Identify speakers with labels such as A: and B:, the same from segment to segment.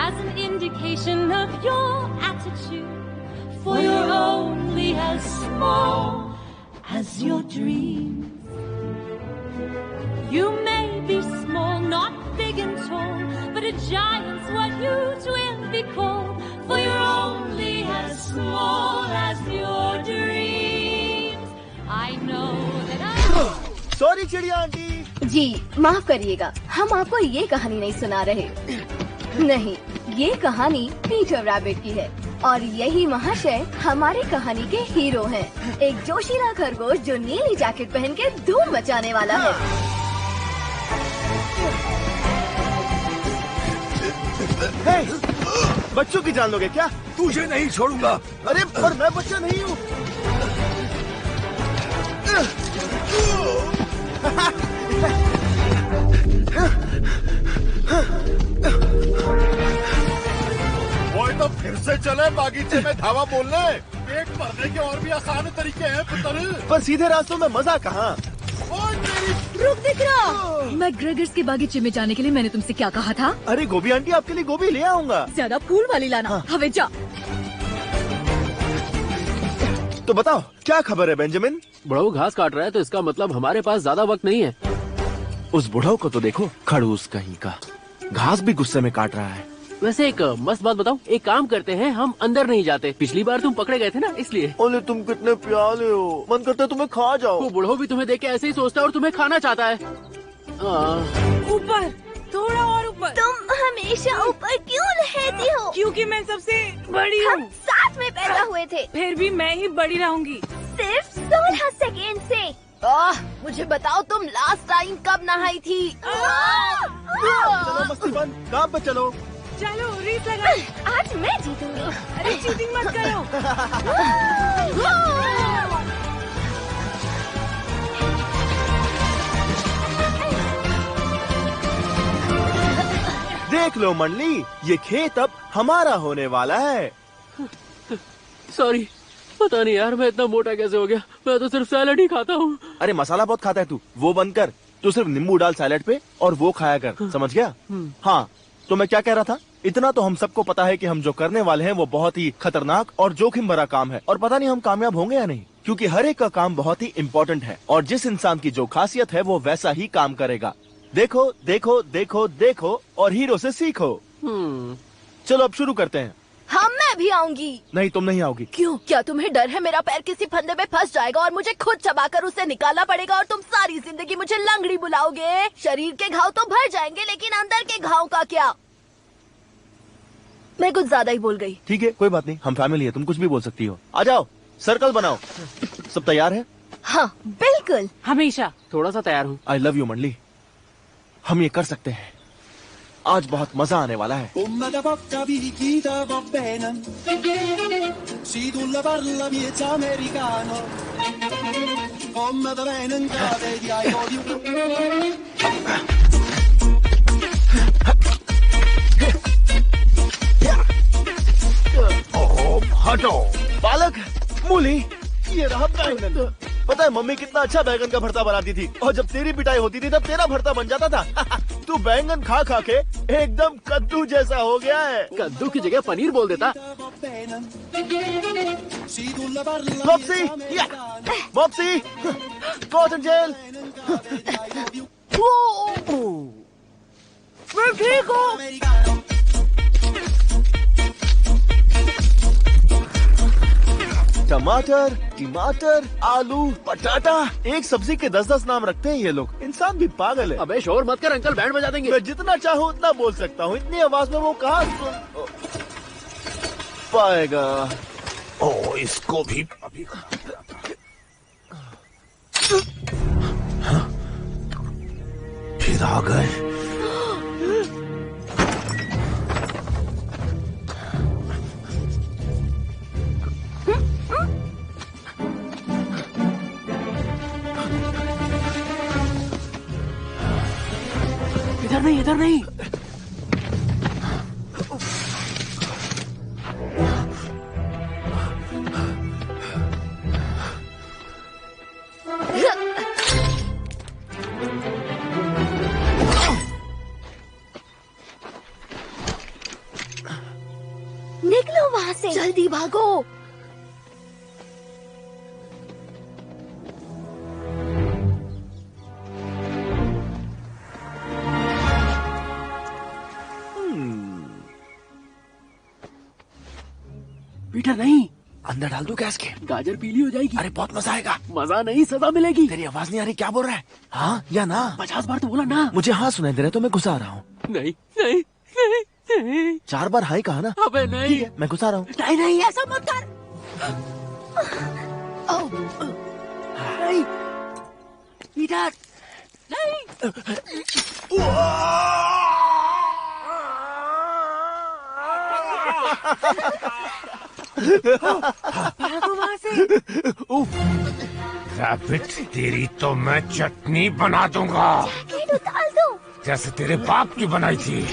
A: as an indication of your attitude. For you're only as small as your dreams. You may be small, not big and tall, but a giant's what you will be called. For you're only as small as your dreams. I know that I...
B: sorry चिड़िया aunty.
C: जी माफ करिएगा, हम आपको ये कहानी नहीं सुना रहे। नहीं, ये कहानी पीटर रैबिट की है और यही महाशय हमारी कहानी के हीरो हैं। एक जोशीला खरगोश जो नीली जैकेट पहन के धूम मचाने वाला है।
B: हे, बच्चों की जान लोगे क्या?
D: तुझे नहीं छोड़ूंगा।
B: अरे पर मैं बच्चा नहीं हूँ।
D: वो तो फिर से चले बागीचे में धावा बोलने। पेट भरने के और भी आसान तरीके हैं पुत्र।
B: पर सीधे रास्तों में मजा कहाँ?
E: रुक दिख रहा। मैं ग्रेगर्स के बागीचे में जाने के लिए मैंने तुमसे क्या कहा था?
B: अरे गोभी आंटी, आपके लिए गोभी ले आऊंगा।
E: ज्यादा फूल वाली लाना।
B: हाँ।
E: हवे जा।
B: तो बताओ क्या खबर है बेंजामिन?
F: बुढ़ऊ घास काट रहा है तो इसका मतलब हमारे पास ज्यादा वक्त नहीं है।
B: उस बुढ़ऊ को तो देखो, खड़ूस कहीं का, घास भी गुस्से में काट रहा है।
F: वैसे एक मस्त बात बताऊं, एक काम करते हैं, हम अंदर नहीं जाते। पिछली बार तुम पकड़े गए थे ना, इसलिए।
B: ओले तुम कितने प्यारे हो, मन करता है तुम्हें खा जाओ।
F: वो बुढ़ऊ भी तुम्हें देख के ऐसे ही सोचता है और तुम्हें खाना चाहता है।
E: ऊपर, थोड़ा और ऊपर।
C: तुम हमेशा ऊपर क्यों रहती हो?
E: क्योंकि मैं सबसे बड़ी हूँ।
C: हम साथ में पैदा हुए थे।
E: फिर भी मैं ही बड़ी रहूंगी।
C: सिर्फ 16 सेकेंड से। मुझे बताओ तुम लास्ट टाइम कब नहाई थी?
B: चलो मस्ती बंद, काम पे चलो।
E: चलो रेस लगाओ।
C: आज मैं जीतूंगी।
E: अरे चीटिंग मत करो।
B: देख लो मंडली, ये खेत अब हमारा होने वाला है।
F: सॉरी, पता नहीं यार मैं इतना मोटा कैसे हो गया। मैं तो सिर्फ सैलेड ही खाता हूँ।
B: अरे मसाला बहुत खाता है तू, वो बंद कर। तू सिर्फ नींबू डाल सैलेड पे और वो खाया कर, समझ गया? हाँ, तो मैं क्या कह रहा था, इतना तो हम सबको पता है कि हम जो करने वाले हैं वो बहुत ही खतरनाक और जोखिम भरा काम है। और पता नहीं हम कामयाब होंगे या नहीं, क्योंकि हर एक का काम बहुत ही इम्पोर्टेंट है और जिस इंसान की जो खासियत है वो वैसा ही काम करेगा। देखो देखो देखो देखो और हीरो से सीखो। चलो अब शुरू करते हैं।
C: हाँ मैं भी आऊंगी।
B: नहीं, तुम नहीं आओगी।
C: क्यों? क्या तुम्हें डर है मेरा पैर किसी फंदे में फंस जाएगा और मुझे खुद चबाकर उसे निकालना पड़ेगा और तुम सारी जिंदगी मुझे लंगड़ी बुलाओगे? शरीर के घाव तो भर जाएंगे लेकिन अंदर के घाव का क्या? मैं कुछ ज्यादा ही बोल गई।
B: ठीक है, कोई बात नहीं, हम फैमिली है, तुम कुछ भी बोल सकती हो। आ जाओ, सर्कल बनाओ। सब तैयार है?
C: हाँ बिल्कुल।
E: हमेशा।
F: थोड़ा सा तैयार हूँ।
B: आई लव यू मंडली, हम ये कर सकते हैं। आज बहुत मजा आने वाला है।
G: Come da porta picchita va bene. Si tu la parla miezza americano. Come da bene in cave di ai odio.
B: हटो। पालक, मूली, ये रहा बैंगन। पता है मम्मी कितना अच्छा बैंगन का भरता बनाती थी और जब तेरी पिटाई होती थी तब तेरा भरता बन जाता था। तू बैंगन खा खा के एकदम कद्दू जैसा हो गया है।
F: कद्दू की जगह पनीर बोल देता।
B: मॉक्सी, या, मॉक्सी, कॉटन जेल।
C: मैं ठीक हूँ।
B: टमाटर, टमाटर, आलू, पटाटा, एक सब्जी के 10-10 नाम रखते हैं ये लोग। इंसान भी पागल है।
F: अबे शोर मत कर, अंकल बैंड बजा देंगे।
B: मैं जितना चाहूँ उतना बोल सकता हूँ, इतनी आवाज में वो कहाँ सुन पाएगा।
D: ओ, इसको भी अभी फिर आ गए।
F: इधर नहीं, इधर नहीं।
C: यहाँ से, जल्दी भागो।
F: पीटर नहीं,
B: अंदर डाल दूं गैस के?
F: गाजर पीली हो जाएगी।
B: अरे बहुत मजा आएगा।
F: मजा नहीं, सजा मिलेगी।
B: तेरी आवाज नहीं आ रही, क्या बोल रहा है? हाँ या ना?
F: 50 बार तो बोला ना।
B: मुझे हाँ सुनाई दे रहा है तो मैं घुसा रहा हूँ।
F: नहीं नहीं नहीं नहीं।
B: 4 बार हाई कहा ना?
F: अबे नहीं।
B: ठीक है, मैं घुसा रहा हूँ।
F: नहीं नहीं, ऐसा मत कर। नहीं पीटर, नहीं।
E: भागो वहाँ से।
H: रैबिट, तेरी तो मैं चटनी बना दूंगा,
C: डाल दो।
H: जैसे तेरे बाप की बनाई थी।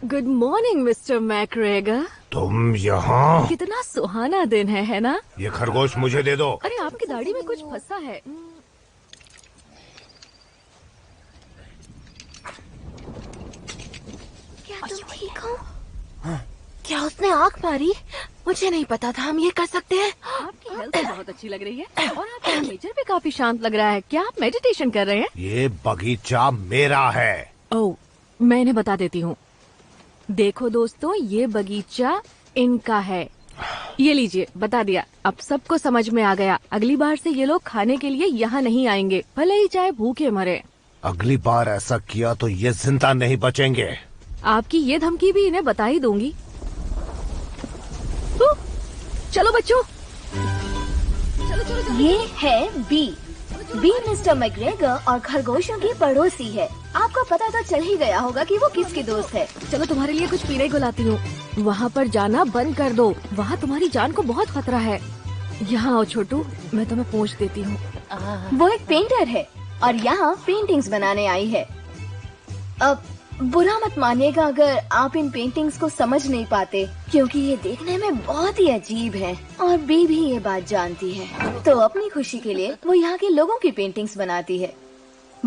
E: Good morning mister McGregor.
H: तुम यहाँ?
E: कितना सुहाना दिन है ना?
H: ये खरगोश मुझे दे दो।
E: अरे आपकी दाढ़ी में कुछ फंसा है।
C: क्या तुम ठीक हो? क्या उसने आँख मारी? मुझे नहीं पता था हम ये कर सकते हैं।
E: आपकी हेल्थ बहुत अच्छी लग रही है और आपका नेचर भी काफी शांत लग रहा है। क्या आप मेडिटेशन कर रहे हैं?
H: ये बगीचा मेरा है।
E: ओह, मैं इन्हें बता देती हूँ। देखो दोस्तों, ये बगीचा इनका है। ये लीजिए, बता दिया। अब सबको समझ में आ गया। अगली बार से ये लोग खाने के लिए यहाँ नहीं आएंगे, भले ही चाहे भूखे मरे।
H: अगली बार ऐसा किया तो ये जिंदा नहीं बचेंगे।
E: आपकी ये धमकी भी इन्हें बता ही दूंगी। चलो बच्चों, चलो चलो चलो।
C: ये है बी। बी मिस्टर मैकग्रेगर और खरगोशों की पड़ोसी है। आपको पता तो चल ही गया होगा कि वो किसकी दोस्त है।
E: चलो तुम्हारे लिए कुछ पीने को लाती हूँ। वहाँ पर जाना बंद कर दो, वहाँ तुम्हारी जान को बहुत खतरा है। यहाँ आओ छोटू, मैं तुम्हें पहुँच देती हूँ।
C: वो एक पेंटर है और यहाँ पेंटिंग्स बनाने आई है। अब बुरा मत मानिएगा अगर आप इन पेंटिंग्स को समझ नहीं पाते, क्योंकि ये देखने में बहुत ही अजीब है और बी भी ये बात जानती है। तो अपनी खुशी के लिए वो यहाँ के लोगों की पेंटिंग्स बनाती है।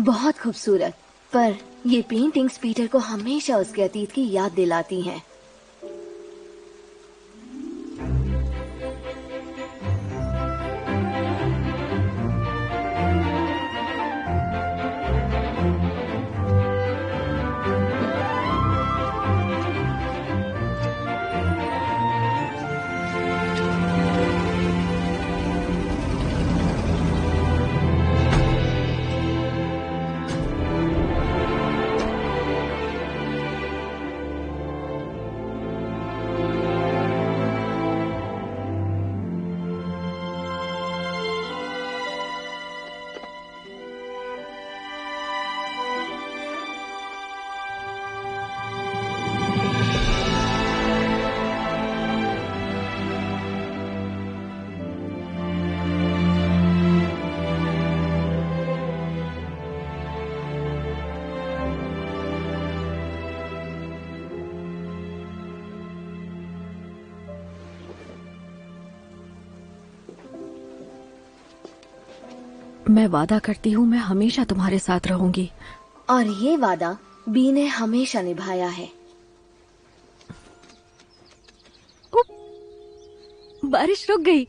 C: बहुत खूबसूरत, पर ये पेंटिंग्स पीटर को हमेशा उसके अतीत की याद दिलाती हैं।
E: मैं वादा करती हूँ मैं हमेशा तुम्हारे साथ रहूंगी।
C: और ये वादा बी ने हमेशा निभाया है।
E: बारिश रुक गई।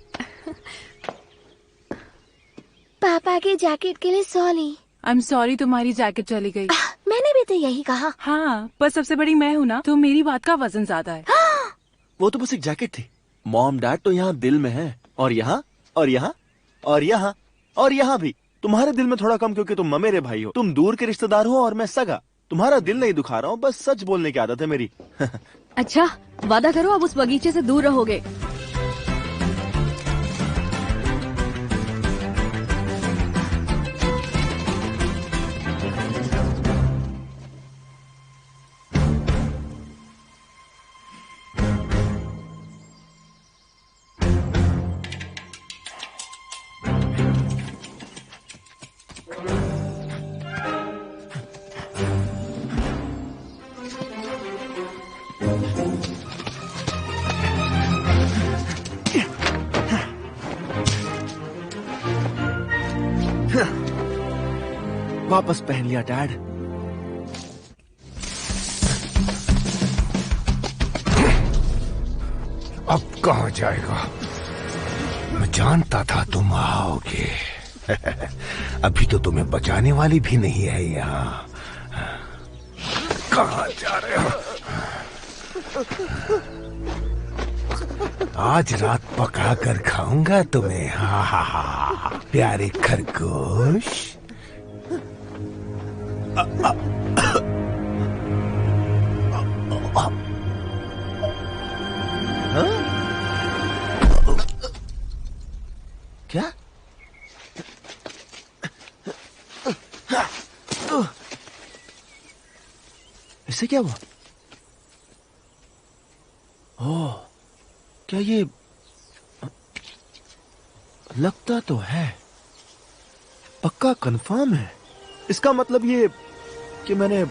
C: पापा के जैकेट के लिए सॉरी।
I: आई एम सॉरी, तुम्हारी जैकेट चली गई।
C: मैंने भी तो यही कहा।
I: हाँ, पर सबसे बड़ी मैं हूँ ना, तो मेरी बात का वजन ज्यादा है।
B: वो तो बस एक जैकेट थी। मॉम डैड तो यहाँ दिल में है, और यहाँ और यहाँ और यहाँ और यहाँ भी। तुम्हारे दिल में थोड़ा कम, क्योंकि तुम मेरे भाई हो। तुम दूर के रिश्तेदार हो और मैं सगा। तुम्हारा दिल नहीं दुखा रहा हूँ, बस सच बोलने की आदत है मेरी।
E: अच्छा, वादा करो अब उस बगीचे से दूर रहोगे।
B: वापस पहन लिया डैड।
H: कहाँ जाएगा? मैं जानता था तुम आओगे। अभी तो तुम्हें बचाने वाली भी नहीं है यहाँ। कहाँ जा रहे हो? आज रात पका कर खाऊंगा तुम्हें। हा हा हा, प्यारे खरगोश।
B: क्या? इससे क्या हुआ? ओह, क्या ये लगता तो है, पक्का कंफर्म है। इसका मतलब ये कि मैंने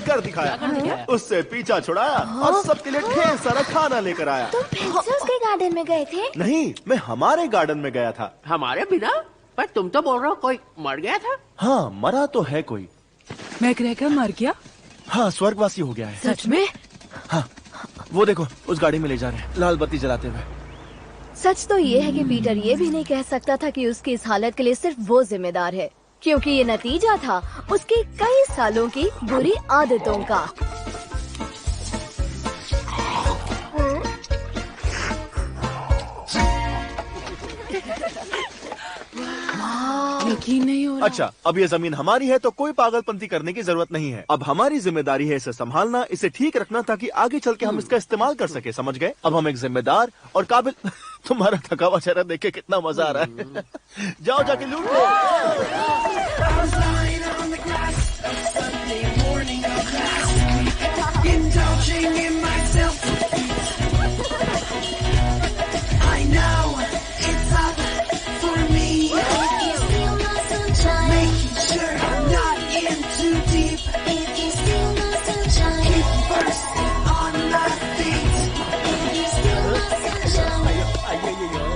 B: कर दिखाया। उससे पीछा छुड़ाया और सबके लिए ढेर सारा खाना लेकर आया।
C: तुम फिर से उसके गार्डन में गए थे?
B: नहीं, मैं हमारे गार्डन में गया था।
F: हमारे बिना? पर तुम तो बोल रहे हो कोई मर गया था।
B: हाँ, मरा तो है कोई।
I: मैग्रेगर मर गया?
B: हाँ, स्वर्गवासी हो गया है।
E: सच में?
B: हाँ, वो देखो उस गाड़ी में ले जा रहे हैं, लाल बत्ती जलाते हुए।
C: सच तो ये है कि पीटर ये भी नहीं कह सकता था कि उसकी इस हालत के लिए सिर्फ वो जिम्मेदार है, क्योंकि ये नतीजा था उसकी कई सालों की बुरी आदतों का।
E: यकीन नहीं हो रहा।
B: अच्छा, अब ये जमीन हमारी है तो कोई पागलपंती करने की जरूरत नहीं है। अब हमारी जिम्मेदारी है इसे संभालना, इसे ठीक रखना, ताकि आगे चल के हम इसका इस्तेमाल कर सके। समझ गए? अब हम एक जिम्मेदार और काबिल तुम्हारा थका हुआ चेहरा देख के कितना मजा आ रहा है। जाओ जाके लूट लो।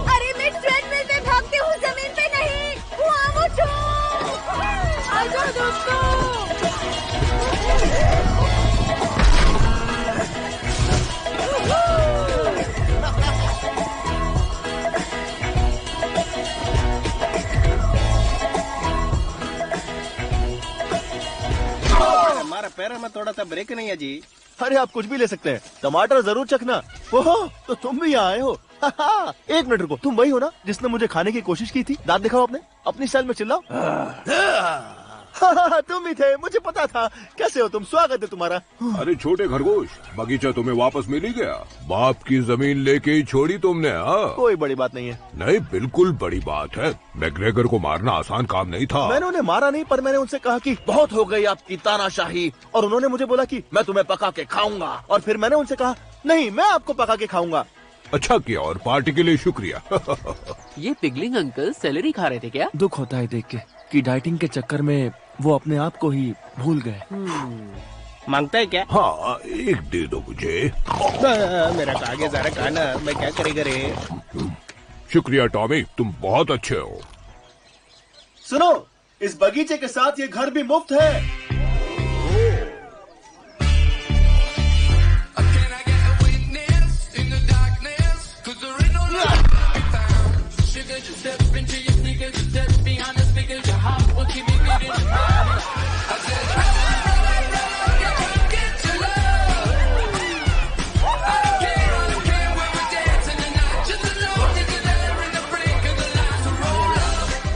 C: अरे मैं ट्रेडमिल में भागती हूँ, जमीन पे नहीं। वहाँ वो आ जाओ दोस्तों।
J: हमारा पैर में थोड़ा सा ब्रेक नहीं है जी।
B: अरे आप कुछ भी ले सकते हैं, टमाटर जरूर चखना। ओहो, तो तुम भी यहाँ आए हो। एक मिनट रुको, तुम वही हो ना जिसने मुझे खाने की कोशिश की थी? दांत दिखाओ अपने, अपनी स्टाइल में चिल्लाओ। तुम ही थे, मुझे पता था। कैसे हो तुम? स्वागत है तुम्हारा।
K: अरे छोटे खरगोश, बगीचा तुम्हें वापस मिल ही गया। बाप की जमीन लेके ही छोड़ी तुमने। हाँ,
B: कोई बड़ी बात नहीं है।
K: नहीं, बिल्कुल बड़ी बात है। मैग्रेगर को मारना आसान काम नहीं था।
B: मैंने उन्हें मारा नहीं, पर मैंने उनसे कहा कि बहुत हो गई आपकी तानाशाही, और उन्होंने मुझे बोला कि मैं तुम्हें पका के खाऊंगा, और फिर मैंने उनसे कहा नहीं, मैं आपको पका के खाऊंगा।
K: अच्छा किया, और पार्टी के लिए शुक्रिया।
F: ये पिगलिंग अंकल सैलरी खा रहे थे क्या?
B: दुख होता है देख के कि डाइटिंग के चक्कर में वो अपने आप को ही भूल गए।
J: मांगता है क्या?
K: हाँ, एक दे दो मुझे।
J: मेरा कागज जरा खाना, मैं क्या करेगा रे?
K: शुक्रिया टॉमी, तुम बहुत अच्छे हो।
B: सुनो, इस बगीचे के साथ ये घर भी मुफ्त है।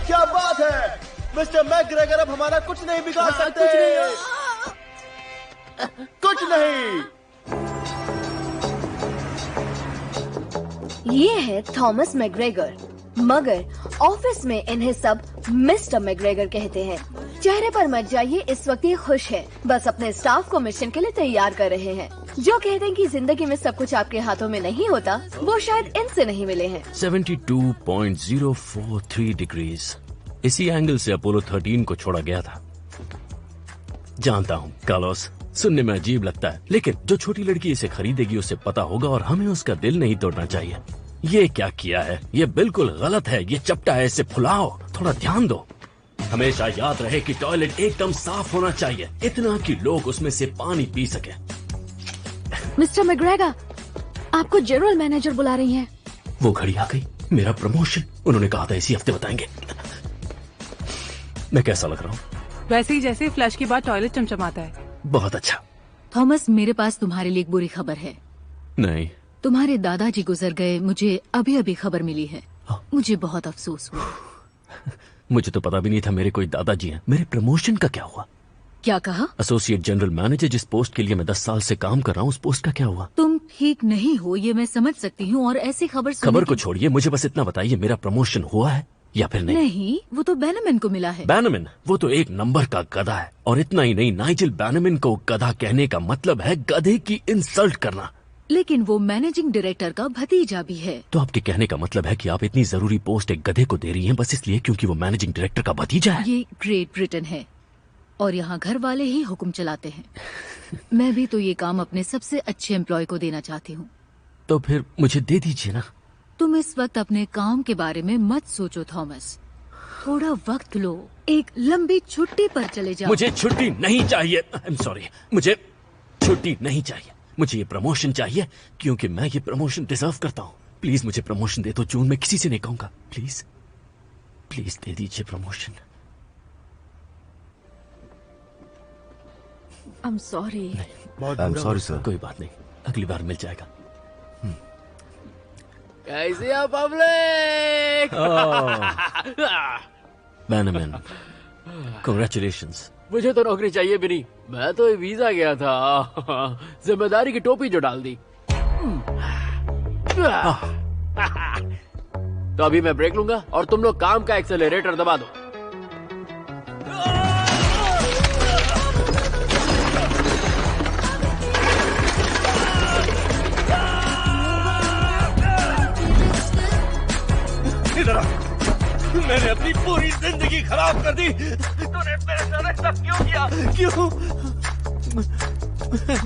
B: क्या बात है मिस्टर मैग्रेगर, अब हमारा कुछ नहीं बिगाड़ सकते। कुछ नहीं।
C: ये है थॉमस मैग्रेगर, मगर ऑफिस में इन्हें सब मिस्टर मैग्रेगर कहते हैं। चेहरे पर मत जाइए, इस वक्त ये खुश है, बस अपने स्टाफ को मिशन के लिए तैयार कर रहे हैं। जो कहते हैं कि जिंदगी में सब कुछ आपके हाथों में नहीं होता, वो शायद इनसे नहीं मिले हैं।
L: 72.043 डिग्रीज, इसी एंगल से अपोलो 13 को छोड़ा गया था। जानता हूँ कार्लोस, सुनने में अजीब लगता है, लेकिन जो छोटी लड़की इसे खरीदेगी उसे पता होगा, और हमें उसका दिल नहीं तोड़ना चाहिए। ये क्या किया है? ये बिल्कुल गलत है, ये चपटा है, इसे फुलाओ, थोड़ा ध्यान दो। हमेशा याद रहे कि टॉयलेट एकदम साफ होना चाहिए, इतना कि लोग उसमें से पानी पी सके।
E: मिस्टर मैग्रेगर, आपको जनरल मैनेजर बुला रही हैं।
L: वो घड़ी आ गई, मेरा प्रमोशन। उन्होंने कहा था इसी हफ्ते बताएंगे। मैं कैसा लग रहा हूँ?
I: वैसे ही जैसे फ्लश के बाद टॉयलेट चमचमाता है।
L: बहुत अच्छा।
M: थॉमस, मेरे पास तुम्हारे लिए एक बुरी खबर है।
L: नहीं।
M: तुम्हारे दादाजी गुजर गए, मुझे अभी अभी खबर मिली है। मुझे बहुत अफसोस हुआ।
L: मुझे तो पता भी नहीं था मेरे कोई दादाजी हैं। मेरे प्रमोशन का क्या हुआ?
M: क्या कहा?
L: एसोसिएट जनरल मैनेजर, जिस पोस्ट के लिए मैं 10 साल से काम कर रहा हूँ, उस पोस्ट का क्या हुआ?
M: तुम ठीक नहीं हो, ये मैं समझ सकती हूँ, और ऐसी खबर
L: को छोड़िए, मुझे बस इतना बताइए, मेरा प्रमोशन हुआ है या फिर नहीं?
M: नहीं, वो तो बैनमैन को मिला है।
L: बैनमैन? वो तो एक नंबर का गधा है। और इतना ही नहीं, नाइजेल बैनमैन को गधा कहने का मतलब है गधे की इंसल्ट करना।
M: लेकिन वो मैनेजिंग डायरेक्टर का भतीजा भी है।
L: तो आपके कहने का मतलब है कि आप इतनी जरूरी पोस्ट एक गधे को दे रही हैं बस इसलिए क्योंकि वो मैनेजिंग डायरेक्टर का भतीजा है?
M: ये ग्रेट ब्रिटेन है और यहाँ घर वाले ही हुक्म चलाते हैं। मैं भी तो ये काम अपने सबसे अच्छे एम्प्लॉय को देना चाहती हूँ।
L: तो फिर मुझे दे दीजिए ना।
M: तुम इस वक्त अपने काम के बारे में मत सोचो थॉमस, थोड़ा वक्त लो, एक लंबी छुट्टी पर चले जाओ।
L: मुझे छुट्टी नहीं चाहिए। आई एम सॉरी, मुझे छुट्टी नहीं चाहिए। मुझे ये प्रमोशन चाहिए क्योंकि मैं ये प्रमोशन डिजर्व करता हूँ। प्लीज मुझे प्रमोशन दे दो। जून में किसी से नहीं कहूंगा। प्लीज प्लीज दे दीजिए promotion.
E: I'm sorry.
L: I'm sorry sir. कोई बात नहीं, अगली बार मिल जाएगा।
F: कैसे हो पब्लिक?
L: बैनमैन, कांग्रेचुलेशंस।
F: मुझे तो नौकरी चाहिए भी नहीं, मैं तो वीजा गया था। जिम्मेदारी की टोपी जो डाल दी। तो अभी मैं ब्रेक लूंगा और तुम लोग काम का एक्सेलरेटर दबा दो।
H: मैंने अपनी पूरी जिंदगी खराब कर दी। तूने मेरे साथ ऐसा क्यों किया? क्यों?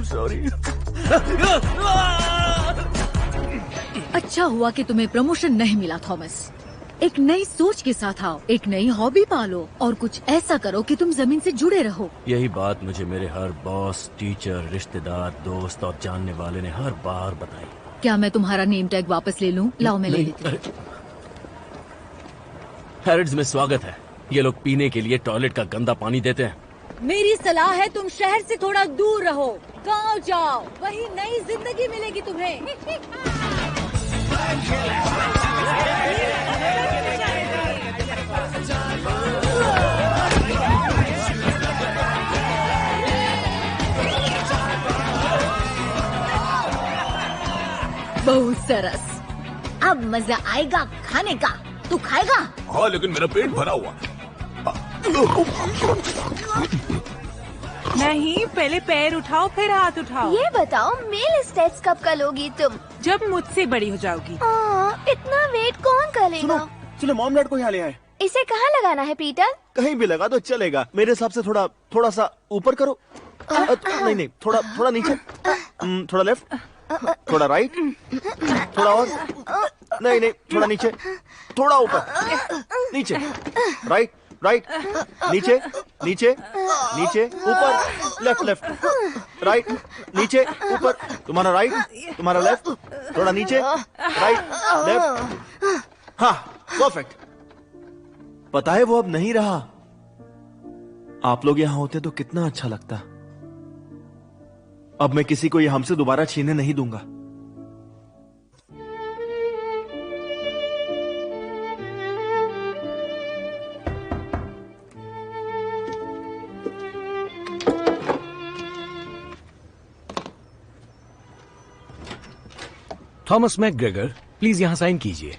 H: सॉरी।
M: अच्छा हुआ कि तुम्हें प्रमोशन नहीं मिला थॉमस। एक नई सोच के साथ आओ, एक नई हॉबी पालो और कुछ ऐसा करो कि तुम जमीन से जुड़े रहो।
L: यही बात मुझे मेरे हर बॉस, टीचर, रिश्तेदार, दोस्त और जानने वाले ने हर बार बताई।
M: क्या मैं तुम्हारा नेम टैग वापस ले लूं? लाओ मैं ले लेती हूँ।
L: हैरिड्स में स्वागत है। ये लोग पीने के लिए टॉयलेट का गंदा पानी देते हैं।
M: मेरी सलाह है तुम शहर से थोड़ा दूर रहो, गांव जाओ, वही नई जिंदगी मिलेगी तुम्हें। बहुत सरस।
N: अब मजा आएगा खाने का। तू खाएगा?
K: हाँ, लेकिन मेरा पेट भरा हुआ।
I: नहीं, पहले पैर उठाओ फिर हाथ उठाओ।
C: ये बताओ मेल स्टेट्स कब करोगी तुम?
I: जब मुझसे बड़ी हो जाओगी।
C: इतना वेट कौन करेगा?
B: चलो मॉम डैड को यहाँ ले आए।
C: इसे कहाँ लगाना है पीटर?
B: कहीं भी लगा तो चलेगा। मेरे हिसाब से थोड़ा सा ऊपर करो। नहीं, थोड़ा नीचे, थोड़ा लेफ्ट, थोड़ा राइट, थोड़ा और, नहीं, थोड़ा नीचे, थोड़ा ऊपर, नीचे, राइट, नीचे, ऊपर, लेफ्ट, राइट, नीचे, ऊपर, तुम्हारा राइट, तुम्हारा लेफ्ट, थोड़ा नीचे, राइट, लेफ्ट। हाँ, परफेक्ट। पता है वो अब नहीं रहा। आप लोग यहाँ होते तो कितना अच्छा लगता। अब मैं किसी को ये हमसे दोबारा छीनने नहीं दूंगा।
H: थॉमस मैकग्रेगर, प्लीज यहाँ साइन कीजिए।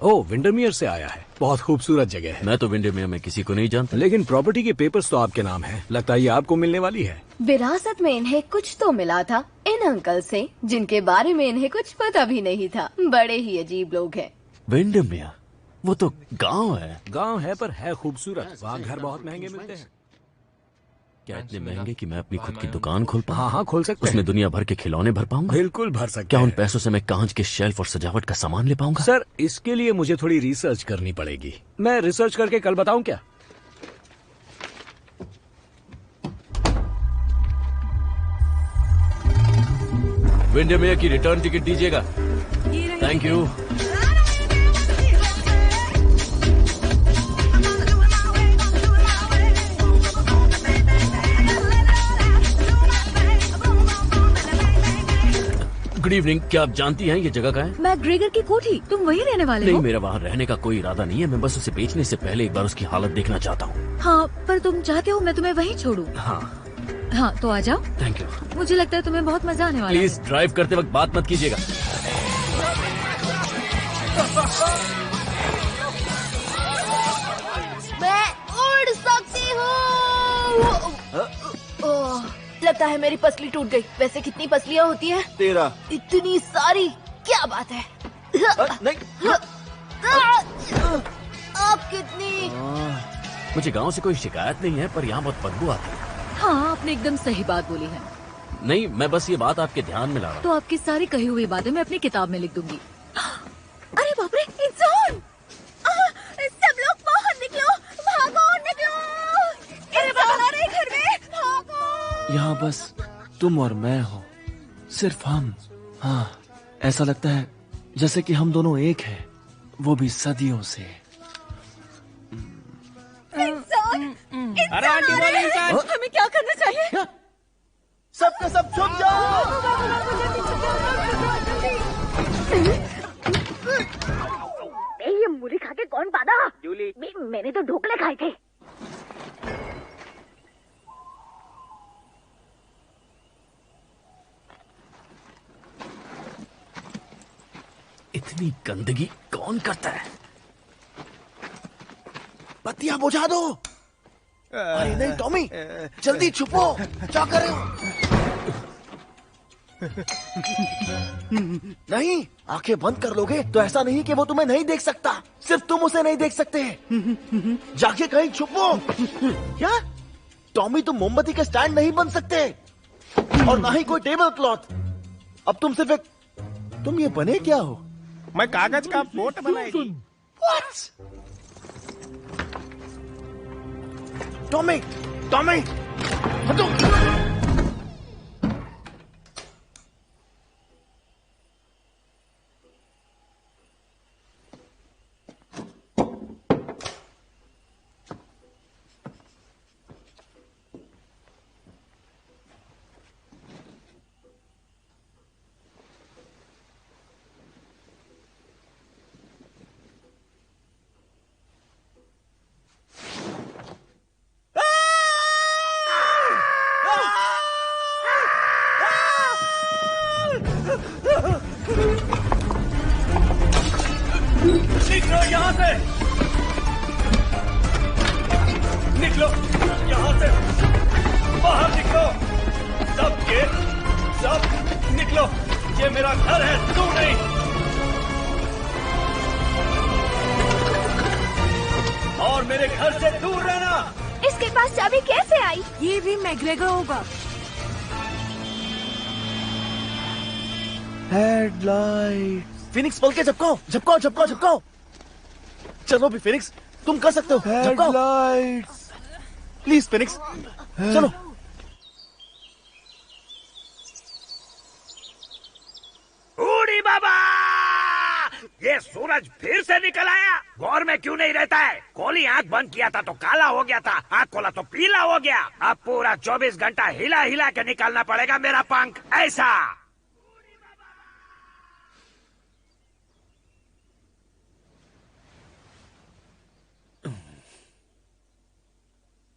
H: ओह, विंडरमियर से आया है। बहुत खूबसूरत जगह है।
L: मैं तो विंडरमियर में किसी को नहीं जानता।
H: लेकिन प्रॉपर्टी के पेपर्स तो आपके नाम हैं। लगता है ये आपको मिलने वाली है।
C: विरासत में इन्हें कुछ तो मिला था इन अंकल से, जिनके बारे में इन्हें कुछ पता भी नहीं था। बड़े ही अजीब लोग हैं।
L: विंडरमियर, वो तो गांव है।
H: गांव है पर है खूबसूरत। वहाँ घर बहुत महंगे मिलते हैं।
L: क्या इतने महंगे कि मैं अपनी खुद की दुकान खोल पाऊँ?
H: हाँ, खोल सकते हैं।
L: उसमें दुनिया भर के खिलौने भर पाऊंगा?
H: बिल्कुल भर सकते हैं।
L: क्या उन पैसों से मैं कांच के शेल्फ और सजावट का सामान ले पाऊंगा?
H: सर, इसके लिए मुझे थोड़ी रिसर्च करनी पड़ेगी। मैं रिसर्च करके कल बताऊं क्या?
L: विंडरमेयर की रिटर्न टिकट दीजिएगा। Thank you. Good evening. क्या आप जानती हैं ये जगह कहाँ है?
M: मैकग्रेगर की कोठी। तुम वहीं रहने वाले हो?
L: नहीं, मेरा वहाँ रहने का कोई इरादा नहीं है। मैं बस उसे बेचने से पहले एक बार उसकी हालत देखना चाहता हूँ।
M: हाँ, पर तुम चाहते हो मैं तुम्हें वहीं छोड़ूं? हाँ, तो आ जाओ।
L: Thank you.
M: मुझे लगता है तुम्हें बहुत मजा आने वाला है।
L: प्लीज ड्राइव करते वक्त बात मत कीजिएगा।
C: मैं उड़ सकती हूँ। लगता है मेरी पसली टूट गई। वैसे कितनी पसलियाँ होती हैं?
B: 13।
C: इतनी सारी, क्या बात है।
B: नहीं।
C: आप कितनी?
L: मुझे गांव से कोई शिकायत नहीं है, पर यहाँ बहुत बदबू आती है।
M: हाँ, आपने एकदम सही बात बोली है।
L: नहीं, मैं बस ये बात आपके ध्यान में ला रहा हूँ।
M: तो आपकी सारी कही हुई बातें मैं अपनी किताब में लिख दूंगी। अरे बाप रे, इंसान! सब लोग बाहर निकलो, भागो, निकलो! इंसान आ रहे घर में, भागो!
B: यहाँ बस तुम और मैं हो, सिर्फ हम। हाँ, ऐसा लगता है जैसे कि हम दोनों एक हैं, वो भी सदियों से।
J: अरे आंटी बोलो इंसान।
M: हमें क्या करना चाहिए?
B: सबके सब छुप जाओ।
N: ये मूली खा के कौन पादा?
J: जूली।
N: मैंने तो ढोकले खाए थे।
L: इतनी गंदगी कौन करता है?
B: बत्तियां बुझा दो। अरे नहीं टॉमी, जल्दी छुपो। क्या कर रहे हो? नहीं, आंखें बंद कर लोगे तो ऐसा नहीं कि वो तुम्हें नहीं देख सकता, सिर्फ तुम उसे नहीं देख सकते। जाके कहीं छुपो। क्या टॉमी, तुम मोमबत्ती के स्टैंड नहीं बन सकते और ना ही कोई टेबल क्लॉथ। अब तुम सिर्फ एक, तुम ये बने क्या हो?
J: मैं कागज का बोट बनाएगी।
B: टॉमी, टॉमी, हटो।
L: निकलो यहाँ से, निकलो यहाँ से, बाहर निकलो, सब निकलो। ये मेरा घर है, तू नहीं। और मेरे घर से दूर रहना।
C: इसके पास चाबी कैसे आई?
I: ये भी मैकग्रेगर होगा।
B: हेडलाइट। फिनिक्स, पल के झपकाओ, झपकाओ, झपकाओ, झपकाओ। चलो भी फिनिक्स, तुम कर सकते हो। हेडलाइट। प्लीज फिनिक्स, चलो।
H: बूढ़ी बाबा, ये सूरज फिर से निकल आया। गौर में क्यों नहीं रहता है? कोली आंख बंद किया था तो काला हो गया था, आंख खोला तो पीला हो गया। अब पूरा 24 घंटा हिला हिला के निकालना पड़ेगा मेरा पंख, ऐसा।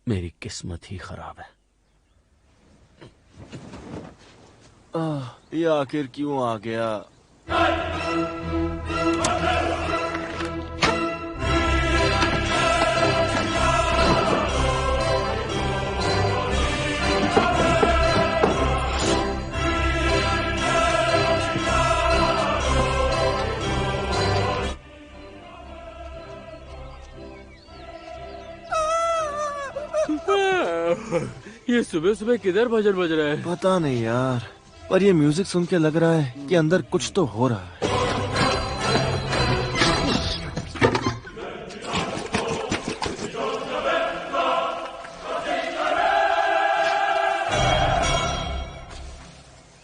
L: मेरी किस्मत ही खराब है।
B: ये आखिर क्यों आ गया?
F: ये सुबह सुबह किधर भजन बज रहा है?
B: पता नहीं यार, पर ये म्यूजिक सुन के लग रहा है कि अंदर कुछ तो हो रहा है।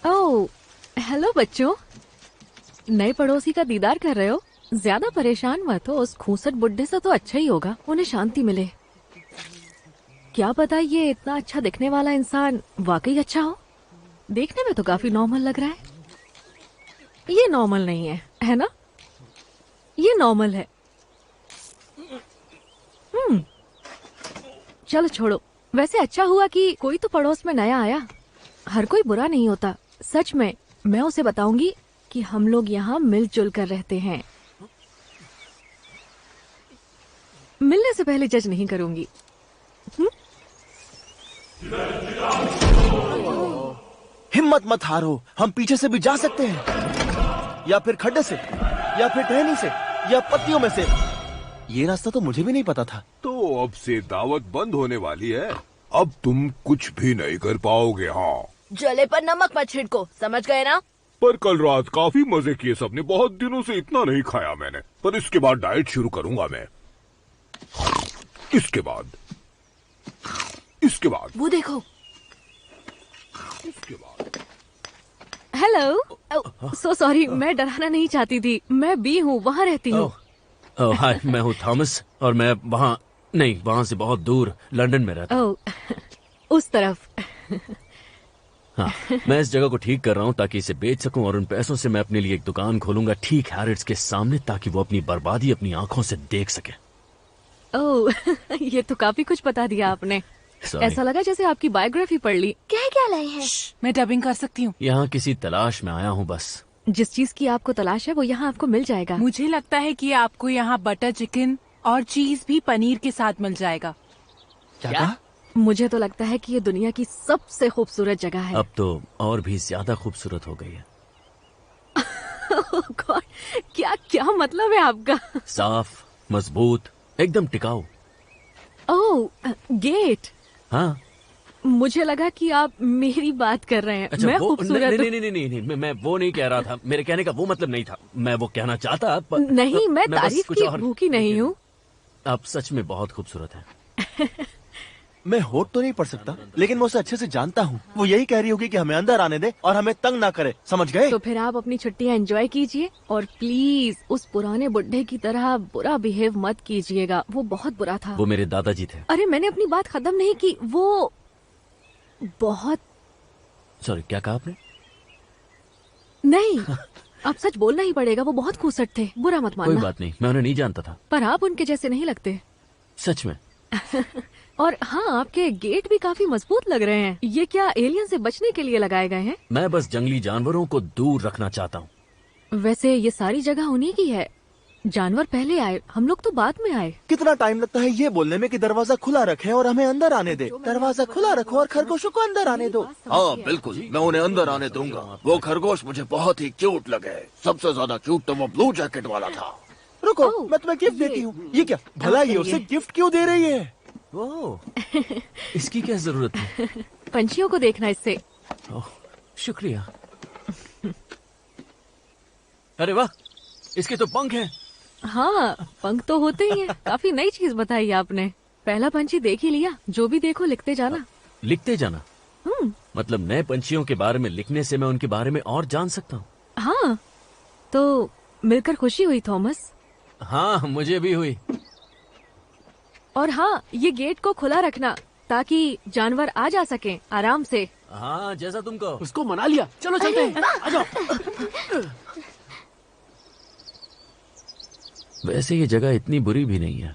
E: ओह, हेलो बच्चों, नए पड़ोसी का दीदार कर रहे हो? ज्यादा परेशान मत हो, उस खूंसट बुड्ढे से तो अच्छा ही होगा, उन्हें शांति मिले। क्या पता ये इतना अच्छा दिखने वाला इंसान वाकई अच्छा हो। देखने में तो काफी नॉर्मल लग रहा है। ये नॉर्मल नहीं है ना? ये नॉर्मल है। चलो छोड़ो। वैसे अच्छा हुआ कि कोई तो पड़ोस में नया आया। हर कोई बुरा नहीं होता। सच में मैं उसे बताऊंगी कि हम लोग यहाँ मिलजुल कर रहते हैं। मिलने से पहले जज नहीं करूंगी।
B: हिम्मत मत हारो, हम पीछे से भी जा सकते हैं, या फिर खड्डे से, या फिर टहनी से, या पत्तियों में से। ये रास्ता तो मुझे भी नहीं पता था।
K: तो अब से दावत बंद होने वाली है। अब तुम कुछ भी नहीं कर पाओगे। हाँ,
M: जले पर नमक मत छिड़को, समझ गए ना?
K: पर कल रात काफी मजे किए सबने। बहुत दिनों से इतना नहीं खाया मैंने। पर इसके बाद डाइट शुरू करूंगा मैं। इसके बाद
M: वो देखो।
K: इसके बाद
E: हेलो, सो सॉरी, मैं डराना नहीं चाहती थी। मैं बी हूँ, वहाँ रहती हूँ।
L: हाय, मैं हूँ थॉमस और मैं वहाँ से बहुत दूर लंदन में रहता हूँ।
E: उस तरफ।
L: हाँ, मैं इस जगह को ठीक कर रहा हूँ ताकि इसे बेच सकूं और उन पैसों से मैं अपने लिए एक दुकान खोलूंगा ठीक हैरिट्स के सामने, ताकि वो अपनी बर्बादी अपनी आंखों से देख सके।
E: ओह, ये तो काफी कुछ बता दिया आपने। ऐसा लगा जैसे आपकी बायोग्राफी पढ़ ली।
M: क्या लाए हैं?
I: मैं डबिंग कर सकती हूँ।
L: यहाँ किसी तलाश में आया हूँ बस।
E: जिस चीज की आपको तलाश है वो यहाँ आपको मिल जाएगा।
I: मुझे लगता है कि आपको यहाँ बटर चिकन और चीज भी पनीर के साथ मिल जाएगा।
B: क्या?
E: मुझे तो लगता है कि ये दुनिया की सबसे खूबसूरत जगह है।
L: अब तो और भी ज्यादा खूबसूरत हो गई है।
E: गॉड, क्या मतलब है आपका?
L: साफ, मजबूत, एकदम टिकाऊ।
E: ओह, गेट।
L: हाँ,
E: मुझे लगा कि आप मेरी बात कर रहे हैं।
L: अच्छा,
E: मैं
L: वो
E: खूबसूरत
L: नहीं, मैं वो नहीं कह रहा था। मेरे कहने का वो मतलब नहीं था। मैं वो कहना चाहता
E: नहीं, मैं
L: बस
E: तारीफ
L: कुछ
E: की
L: और
E: भूखी नहीं हूँ।
L: आप सच में बहुत खूबसूरत हैं।
B: मैं होठ तो नहीं पढ़ सकता, लेकिन मैं उसे अच्छे से जानता हूँ। वो यही कह रही होगी कि हमें अंदर आने दे और हमें तंग ना करे, समझ गए?
E: तो फिर आप अपनी छुट्टियाँ एंजॉय कीजिए और प्लीज उस पुराने बुड्ढे की तरह बुरा बिहेव मत कीजिएगा। वो बहुत बुरा था।
L: वो मेरे दादाजी थे।
E: अरे मैंने अपनी बात खत्म नहीं की। वो बहुत
L: सॉरी, क्या कहा आपने?
E: नहीं, अब सच बोलना ही पड़ेगा। वो बहुत खूसट थे, बुरा मत मानना।
L: कोई बात नहीं, मैं उन्हें नहीं जानता था।
E: पर आप उनके जैसे नहीं लगते।
L: सच में।
E: और हाँ, आपके गेट भी काफी मजबूत लग रहे हैं। ये क्या एलियन से बचने के लिए लगाए गए हैं?
L: मैं बस जंगली जानवरों को दूर रखना चाहता हूँ।
E: वैसे ये सारी जगह उन्हीं की है। जानवर पहले आए, हम लोग तो बाद में आए।
B: कितना टाइम लगता है ये बोलने में कि दरवाजा खुला रखे और हमें अंदर आने दे। दरवाजा खुला रखो और खरगोशों को अंदर आने दो।
O: हाँ बिल्कुल, मैं उन्हें अंदर आने दूंगा। वो खरगोश मुझे बहुत ही क्यूट लगे। सबसे ज्यादा क्यूट तो वो ब्लू जैकेट वाला था।
B: रुको, मैं तुम्हें गिफ्ट देती हूँ। ये क्या भला ये उसे गिफ्ट क्यों दे रही है?
L: इसकी क्या जरूरत है?
E: पंछियों को देखना इससे।
L: शुक्रिया। अरे वाह, इसके तो पंख हैं।
E: हाँ, पंख तो होते ही हैं। काफी नई चीज बताई आपने। पहला पंछी देख ही लिया। जो भी देखो लिखते जाना।
L: लिखते जाना? मतलब नए पंछियों के बारे में लिखने से मैं उनके बारे में और जान सकता हूँ।
E: हाँ, तो मिलकर खुशी हुई थॉमस।
L: हाँ, मुझे भी हुई।
E: और हाँ, ये गेट को खुला रखना ताकि जानवर आ जा सकें आराम से।
L: हाँ, जैसा तुम कहो।
F: उसको मना लिया। चलो चलते हैं, आ जाओ।
L: वैसे ये जगह इतनी बुरी भी नहीं है।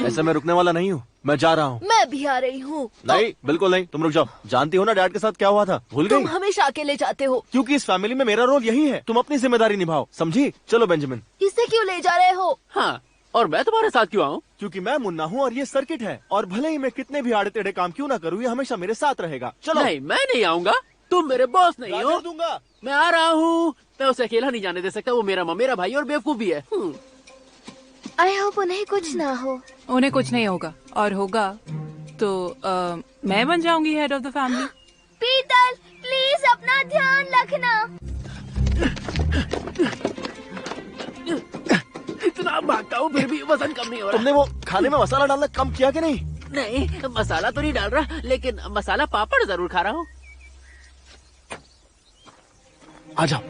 B: ऐसे मैं रुकने वाला नहीं हूँ। मैं जा रहा हूँ।
M: मैं भी आ रही हूँ।
B: नहीं, बिल्कुल नहीं, तुम रुक जाओ। जानती हो ना डैड के साथ क्या हुआ था? भूल गई?
M: तुम हमेशा अकेले जाते हो।
B: क्योंकि इस फैमिली में मेरा रोल यही है। तुम अपनी जिम्मेदारी निभाओ, समझी? चलो बेंजामिन।
M: इसे क्यों ले जा रहे हो?
F: हाँ, और मैं तुम्हारे साथ क्यों आऊँ?
B: क्योंकि मैं मुन्ना हूँ और ये सर्किट है, और भले ही मैं कितने भी आड़े टेढ़े काम क्यों ना करूँ, ये हमेशा मेरे साथ रहेगा। चलो।
F: नहीं, मैं नहीं आऊंगा। तुम मेरे बॉस नहीं हो।
B: दूंगा।
F: मैं आ रहा हूँ। मैं उसे अकेला नहीं जाने दे सकता। वो मेरा भाई और बेवकूफ भी है।
C: आई होप उन्हें कुछ ना हो।
I: उन्हें कुछ नहीं होगा, और होगा तो मैं बन जाऊंगी हेड ऑफ द फैमिली।
C: पीतल, प्लीज अपना ध्यान रखना।
F: इतना भागता हूँ फिर भी वजन कम नहीं हो रहा।
B: तुमने वो खाने में मसाला डालना कम किया कि नहीं?
F: नहीं, मसाला तो नहीं डाल रहा, लेकिन मसाला पापड़ जरूर खा रहा हूँ।
B: आ जाओ।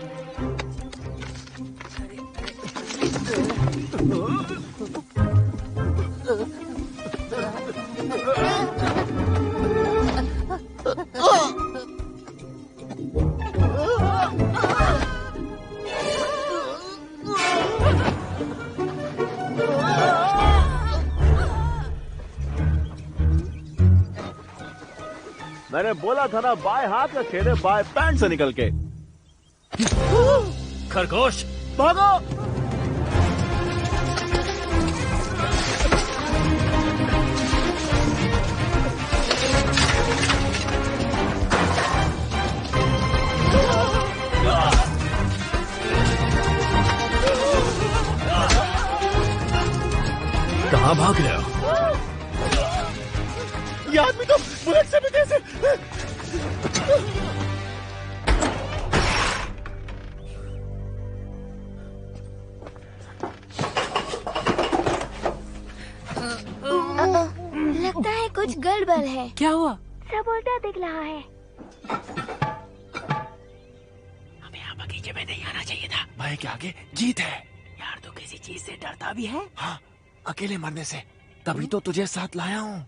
B: मैंने बोला था ना, बाएं हाथ का खेल है, बाएं पैंट से निकल के।
L: खरगोश
B: भागो।
L: कहाँ भाग रहे हो?
B: ये आदमी तो बुलेट से भी कैसे?
C: लगता है कुछ गड़बड़ है।
I: क्या हुआ?
C: सब उल्टा दिख रहा है।
F: हमें यहाँ बगीचे में नहीं आना चाहिए था।
B: भाई के आगे जीत है।
F: यार तू किसी चीज से डरता भी है?
B: हाँ, अकेले मरने से। तभी तो तुझे साथ लाया हूँ।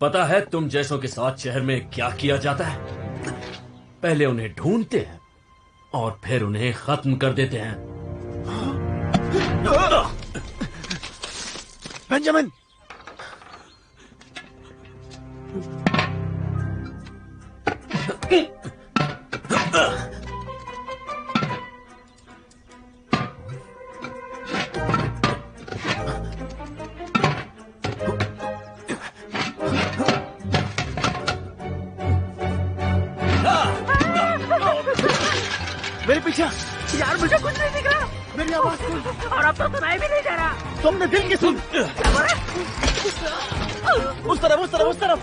L: पता है तुम जैसों के साथ शहर में क्या किया जाता है? पहले उन्हें ढूंढते हैं और फिर उन्हें खत्म कर देते हैं।
B: बेंजामिन, मेरे पीछे।
F: यार मुझे कुछ नहीं दिख रहा।
B: मेरी आवाज सुन।
F: और अब तो सुनाई भी नहीं दे रहा।
B: तुमने दिल की सुन। उस तरफ, उस तरफ, उस तरफ।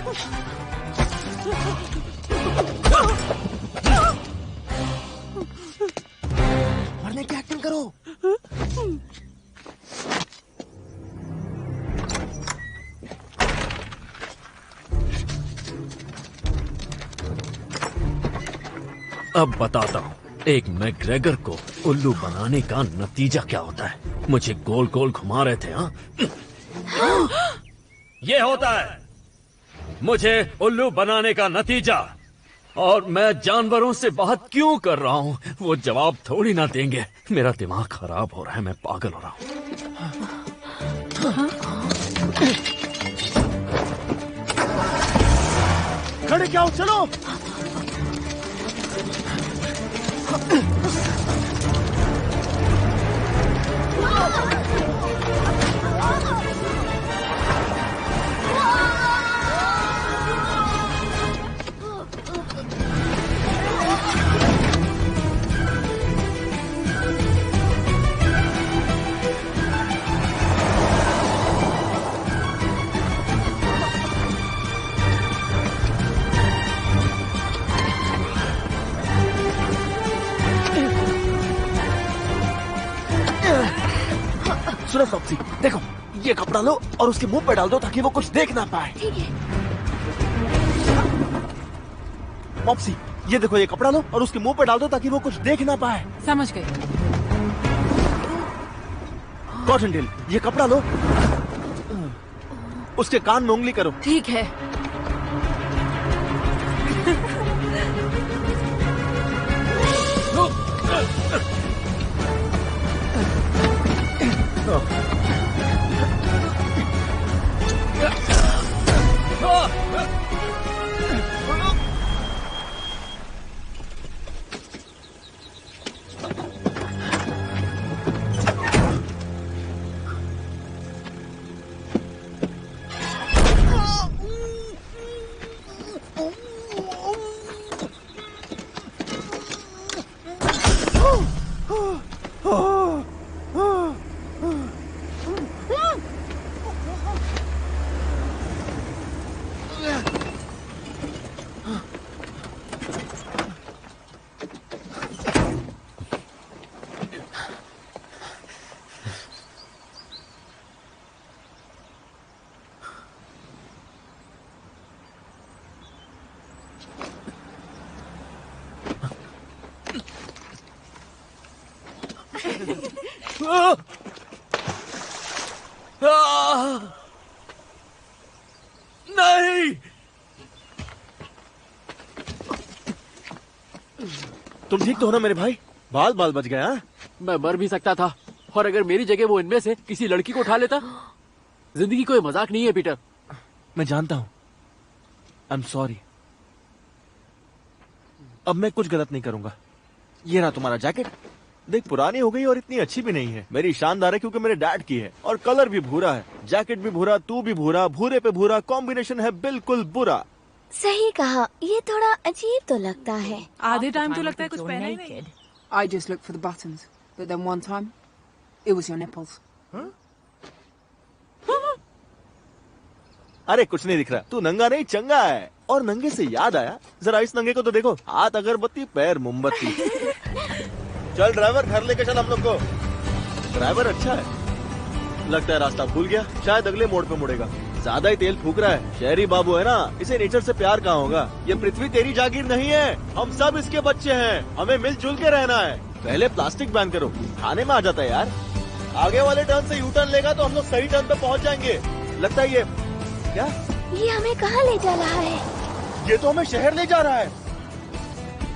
B: मरने की एक्टिंग करो।
L: अब बताता हूँ एक मैग्रेगर को उल्लू बनाने का नतीजा क्या होता है। मुझे गोल गोल घुमा रहे थे। हाँ ये होता है मुझे उल्लू बनाने का नतीजा। और मैं जानवरों से बात क्यों कर रहा हूँ वो जवाब थोड़ी ना देंगे। मेरा दिमाग खराब हो रहा है, मैं पागल हो रहा हूँ।
B: खड़े क्या हो, चलो। सुनो फॉक्सी, देखो ये कपड़ा लो और उसके मुंह पे डाल दो ताकि वो कुछ देख ना पाए।
C: ठीक है।
B: मॉप्सी, ये देखो ये कपड़ा लो और उसके मुंह पे डाल दो ताकि वो कुछ देख ना पाए।
I: समझ गए।
B: कॉटनटेल, ये कपड़ा लो, उसके कान में उंगली करो।
E: ठीक है।
L: नहीं,
B: तुम ठीक तो हो ना मेरे भाई? बाल बाल बच गया।
F: मैं मर भी सकता था, और अगर मेरी जगह वो इनमें से किसी लड़की को उठा लेता। जिंदगी कोई मजाक नहीं है पीटर।
B: मैं जानता हूं। I am sorry. अब मैं कुछ गलत नहीं करूंगा। ये रहा तुम्हारा जैकेट। देख, पुरानी हो गई और इतनी अच्छी भी नहीं है। मेरी शानदार है क्योंकि मेरे डैड की है, और कलर भी भूरा है। जैकेट भी भूरा, तू भी भूरा, भूरे पे भूरा, कॉम्बिनेशन है बिल्कुल बुरा।
C: सही कहा, ये थोड़ा अजीब तो लगता है।
I: आधे टाइम तो लगता है कुछ पहना ही नहीं।
P: I just looked for the buttons, but then one time, it was your nipples.
B: अरे कुछ नहीं दिख रहा, तू नंगा नहीं चंगा है। और नंगे से याद आया, जरा इस नंगे को तो देखो, हाथ अगरबत्ती, पैर मोमबत्ती। चल ड्राइवर, घर लेके चल हम लोग को। ड्राइवर अच्छा है, लगता है रास्ता भूल गया, शायद अगले मोड़ पे मुड़ेगा। ज्यादा ही तेल फूक रहा है। शहरी बाबू है ना, इसे नेचर से प्यार कहाँ होगा। ये पृथ्वी तेरी जागीर नहीं है, हम सब इसके बच्चे हैं, हमें मिलजुल के रहना है। पहले प्लास्टिक बैन करो, खाने में आ जाता है यार। आगे वाले टर्न से यू टर्न लेगा तो हम लोग सही टर्न पे पहुँच जाएंगे। लगता है ये क्या?
C: ये हमें कहाँ ले जा रहा है?
B: ये तो हमें शहर ले जा रहा है।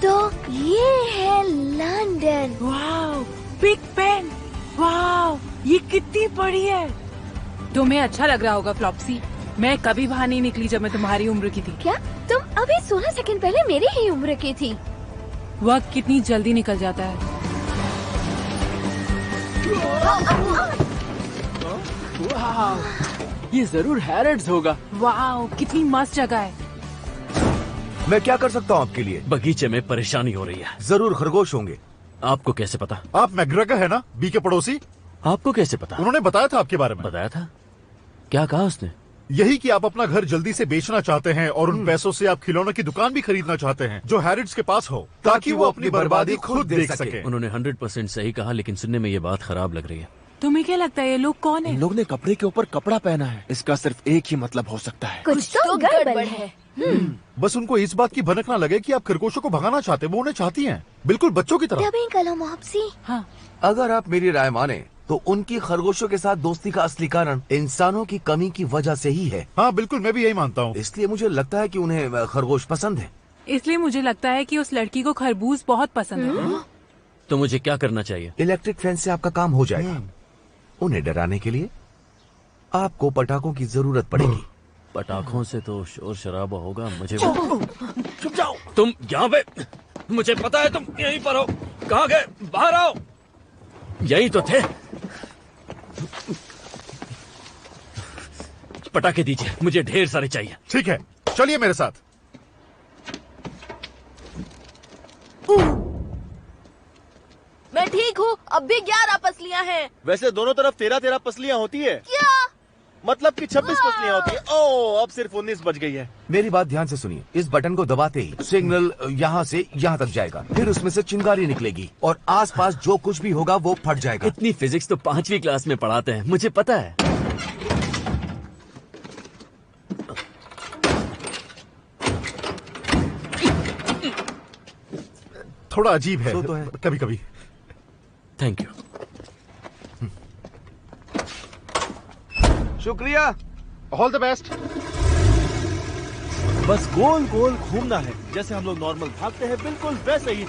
C: तो ये है London.
I: Wow, big Ben. Wow, ये कितनी बड़ी है। तुम्हें अच्छा लग रहा होगा फ्लॉप्सी। मैं कभी बाहर नहीं निकली जब मैं तुम्हारी उम्र की थी।
C: क्या? तुम अभी 16 सेकंड पहले मेरी ही उम्र की थी।
I: वक्त कितनी जल्दी निकल जाता है।
F: ये जरूर हैरड्स होगा।
I: वाओ, कितनी मस्त जगह है।
Q: मैं क्या कर सकता हूँ आपके लिए?
L: बगीचे में परेशानी हो रही है।
Q: जरूर खरगोश होंगे।
L: आपको कैसे पता?
D: आप मैग्रेगर है ना, बी के पड़ोसी?
L: आपको कैसे पता?
D: उन्होंने बताया था आपके बारे में।
L: बताया था? क्या कहा उसने?
D: यही कि आप अपना घर जल्दी से बेचना चाहते हैं और उन पैसों से आप खिलौनों की दुकान भी खरीदना चाहते हैं जो हैरिड्स के पास हो, ताकि वो अपनी बर्बादी खुद देख सके।
L: उन्होंने 100% सही कहा, लेकिन सुनने में ये बात खराब लग रही है।
I: तुम्हें क्या लगता है ये लोग कौन है?
B: इन लोग ने कपड़े के ऊपर कपड़ा पहना है। इसका सिर्फ एक ही मतलब हो सकता है,
C: कुछ तो गड़बड़ है।
D: बस उनको इस बात की भनक ना लगे कि आप खरगोशों को भगाना चाहते, वो उन्हें चाहती हैं, बिल्कुल बच्चों की तरह।
C: हाँ।
Q: अगर आप मेरी राय माने तो उनकी खरगोशों के साथ दोस्ती का असली कारण इंसानों की कमी की वजह से ही है।
D: हाँ बिल्कुल, मैं भी यही मानता हूँ।
Q: इसलिए मुझे लगता है कि उन्हें खरगोश पसंद है।
I: इसलिए मुझे लगता है कि उस लड़की को खरबूज बहुत पसंद है।
L: तो मुझे क्या करना चाहिए?
Q: इलेक्ट्रिक फेंस से आपका काम हो जाएगा। उन्हें डराने के लिए आपको पटाखों की जरूरत पड़ेगी।
L: पटाखों से तो शोर शराबा होगा। मुझे चुप जाओ तुम यहाँ पे। मुझे पता है तुम यहीं पर हो। कहाँ गए? बाहर आओ। यही तो थे। पटाखे दीजिए, मुझे ढेर सारे चाहिए।
D: ठीक है, चलिए मेरे साथ।
M: मैं ठीक हूँ, अब भी 11 पसलियाँ हैं।
B: वैसे दोनों तरफ 13-13 पसलियाँ होती है।
M: क्या?
B: मतलब कि 26 पसलियाँ होती है। ओह, अब सिर्फ 19 बच गई है।
Q: मेरी बात ध्यान से सुनिए। इस बटन को दबाते ही सिग्नल यहाँ से यहाँ तक जाएगा, फिर उसमें से चिंगारी निकलेगी और आसपास जो कुछ भी होगा वो फट जाएगा।
L: इतनी फिजिक्स तो 5वीं क्लास में पढ़ाते हैं, मुझे पता है।
D: थोड़ा अजीब है,
Q: तो है।
D: कभी कभी।
L: Thank you.
Q: शुक्रिया।
D: All the best.
B: बस गोल गोल घूमना है, जैसे हम लोग नॉर्मल भागते हैं, बिल्कुल वैसे ही।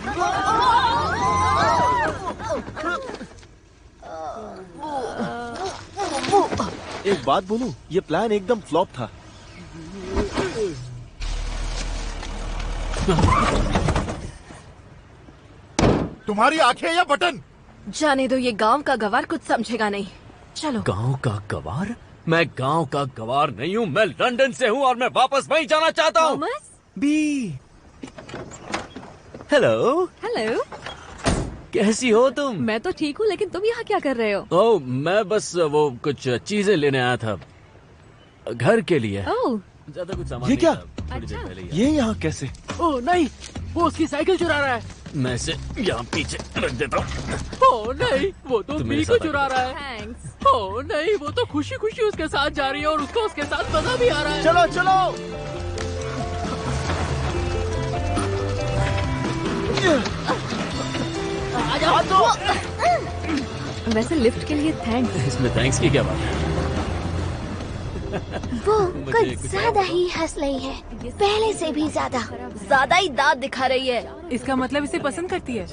B: एक बात बोलूं, ये प्लान एकदम फ्लॉप था।
D: तुम्हारी आंखें या बटन?
E: जाने दो, ये गांव का गवार कुछ समझेगा नहीं। चलो।
L: गांव का गवार? मैं गांव का गवार नहीं हूँ, मैं लंदन से हूँ और मैं वापस वहीं जाना चाहता हूँ। बी। हेलो।
E: हेलो।
L: कैसी हो तुम?
E: मैं तो ठीक हूँ, लेकिन तुम यहाँ क्या कर रहे हो?
L: ओह, मैं बस वो कुछ चीजें लेने आया था घर के लिए।
E: ओह,
L: ज्यादा कुछ सामान
B: ये
L: नहीं
B: क्या?
L: था, थोड़ी देर पहले ही
B: ये यहाँ कैसे?
F: ओह नहीं, वो उसकी साइकिल चुरा रहा है।
L: मैं इसे यहाँ पीछे रख देता हूँ।
F: ओह नहीं, वो तो
L: तुम मेरे
F: बी को
L: साथ
F: चुरा रहा है।
E: थैंक्स।
F: ओह नहीं, वो तो खुशी खुशी उसके साथ जा रही है और उसको उसके साथ मजा भी आ रहा है।
B: चलो चलो।
F: आ जाओ।
E: वैसे लिफ्ट के लिए थैंक्स।
L: इसमें थैंक्स की क्या बात है?
C: वो कुछ ज्यादा ही हंस रही है, पहले से भी ज्यादा ही दांत दिखा रही है।
I: इसका मतलब इसे पसंद करती है।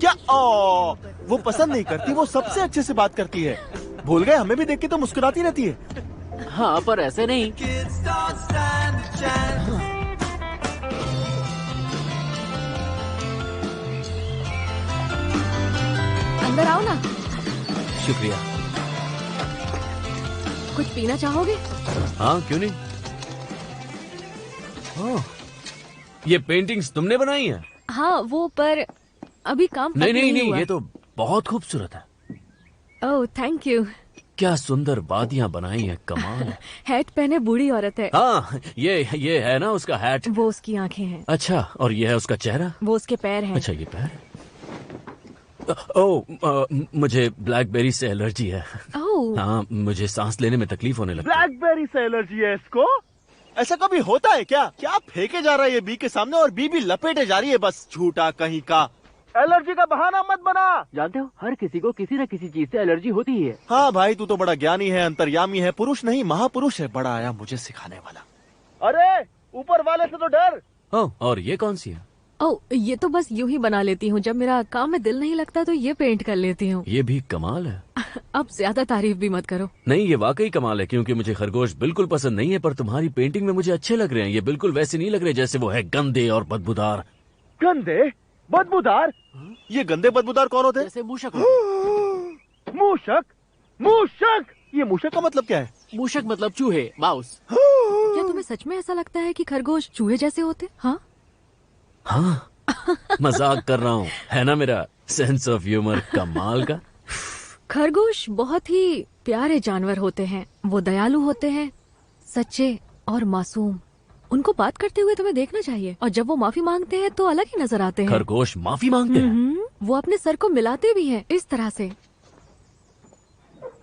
B: क्या वो पसंद नहीं करती, वो सबसे अच्छे से बात करती है। भूल गए, हमें भी देख के तो मुस्कुराती रहती है।
F: हाँ, पर ऐसे नहीं।
E: अंदर आओ ना।
L: शुक्रिया।
E: कुछ पीना चाहोगे?
L: हाँ, क्यों नहीं। ओह, ये पेंटिंग्स तुमने बनाई है?
E: हाँ, वो पर अभी काम
L: नहीं, ये तो बहुत खूबसूरत है।
E: ओह, थैंक यू।
L: क्या सुंदर वादियां बनाई है, कमाल है।
E: हैट पहने बूढ़ी औरत है।
L: हाँ, ये है ना उसका हैट।
E: वो उसकी आंखें हैं।
L: अच्छा, और ये है उसका चेहरा।
E: वो उसके पैर हैं।
L: अच्छा, ये पैर। मुझे ब्लैकबेरी से एलर्जी है। हाँ, मुझे सांस लेने में तकलीफ होने लगती है।
B: ब्लैकबेरी से एलर्जी है इसको? ऐसा कभी होता है क्या? क्या फेंके जा रहा है ये बी के सामने और बी भी लपेटे जा रही है, बस झूठा कहीं का। एलर्जी का बहाना मत बना।
F: जानते हो, हर किसी को किसी न किसी चीज से एलर्जी होती ही है।
B: हाँ भाई, तू तो बड़ा ज्ञानी है, अंतर्यामी है, पुरुष नहीं महापुरुष है। बड़ा आया मुझे सिखाने वाला। अरे ऊपर वाले से तो डर।
L: और ये कौन सी है?
E: ओह, ये तो बस यूं ही बना लेती हूँ। जब मेरा काम में दिल नहीं लगता तो ये पेंट कर लेती हूँ।
L: ये भी कमाल है।
E: अब ज्यादा तारीफ भी मत करो।
L: नहीं, ये वाकई कमाल है, क्योंकि मुझे खरगोश बिल्कुल पसंद नहीं है, पर तुम्हारी पेंटिंग में मुझे अच्छे लग रहे हैं। ये बिल्कुल वैसे नहीं लग रहे जैसे वो है गंदे और बदबूदार।
B: गंदे बदबूदार? ये गंदे बदबूदार कौन होते हैं?
F: जैसे मूषक।
B: मूषक? मूषक? ये मूषक का मतलब क्या है?
F: मूषक मतलब चूहे, माउस।
E: क्या तुम्हें सच में ऐसा लगता है कि खरगोश चूहे जैसे होते? हाँ,
L: मजाक कर रहा हूँ, है ना मेरा सेंस ऑफ ह्यूमर कमाल का।
E: खरगोश बहुत ही प्यारे जानवर होते हैं। वो दयालु होते हैं, सच्चे और मासूम। उनको बात करते हुए तुम्हें देखना चाहिए, और जब वो माफी मांगते हैं तो अलग ही नजर आते हैं।
L: खरगोश माफी मांगते हैं?
E: वो अपने सर को मिलाते भी हैं इस तरह से।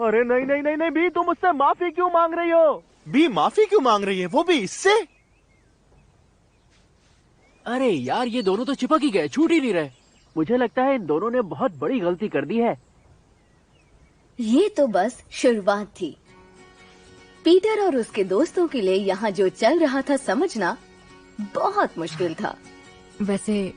B: अरे नहीं नहीं नहीं नहीं बी, तुम मुझसे माफी क्यों मांग रही हो? बी माफी क्यों मांग रही है, वो भी इससे?
F: अरे यार, ये दोनों तो चिपक ही गए, छूट ही नहीं रहे। मुझे लगता है इन दोनों ने बहुत बड़ी गलती कर दी है।
C: ये तो बस शुरुआत थी। पीटर और उसके दोस्तों के लिए यहाँ जो चल रहा था समझना बहुत मुश्किल था।
E: वैसे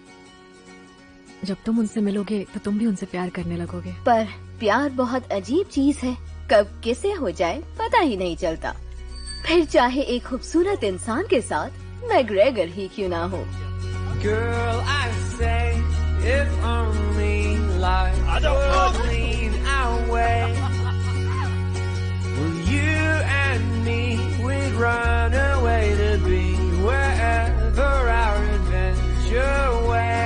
E: जब तुम उनसे मिलोगे तो तुम भी उनसे प्यार करने लगोगे।
C: पर प्यार बहुत अजीब चीज है, कब किसे हो जाए पता ही नहीं चलता। फिर चाहे एक खूबसूरत इंसान के साथ मैग्रेगर ही क्यों ना हो।
R: Girl, I say, if only life would lead our way. Well, you and me, we'd run away to be wherever our adventure waits.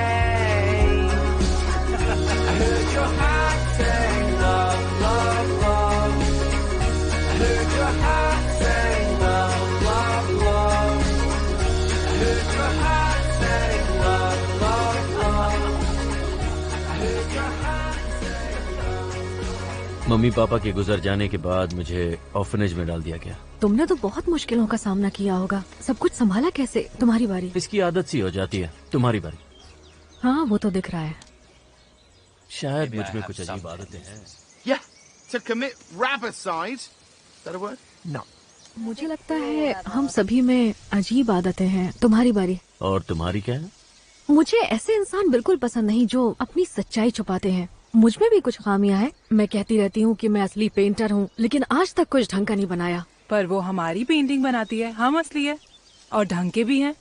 R: I heard your heart say love, love, love. I heard your heart say love, love, love. I heard your heart say love, love, love. I heard your heart say love.
L: Mummy papa के गुजर जाने के बाद मुझे orphanage में डाल दिया गया।
E: तुमने तो बहुत मुश्किलों का सामना किया होगा। सब कुछ संभाला कैसे? तुम्हारी बारी।
L: इसकी आदत सी हो जाती है। तुम्हारी बारी।
E: हाँ, वो तो दिख रहा है।
L: शायद मुझ में कुछ अजीब आदतें हैं।
S: Yeah, to commit rapicide. Is that a word? No.
E: मुझे लगता है हम सभी में अजीब आदतें हैं। तुम्हारी बारी।
L: और तुम्हारी क्या है?
E: मुझे ऐसे इंसान बिल्कुल पसंद नहीं जो अपनी सच्चाई छुपाते हैं। मुझ में भी कुछ खामियां हैं। मैं कहती रहती हूँ कि मैं असली पेंटर हूँ, लेकिन आज तक कुछ ढंग का नहीं बनाया।
I: पर वो हमारी पेंटिंग बनाती है, हम असली है और ढंग के भी हैं।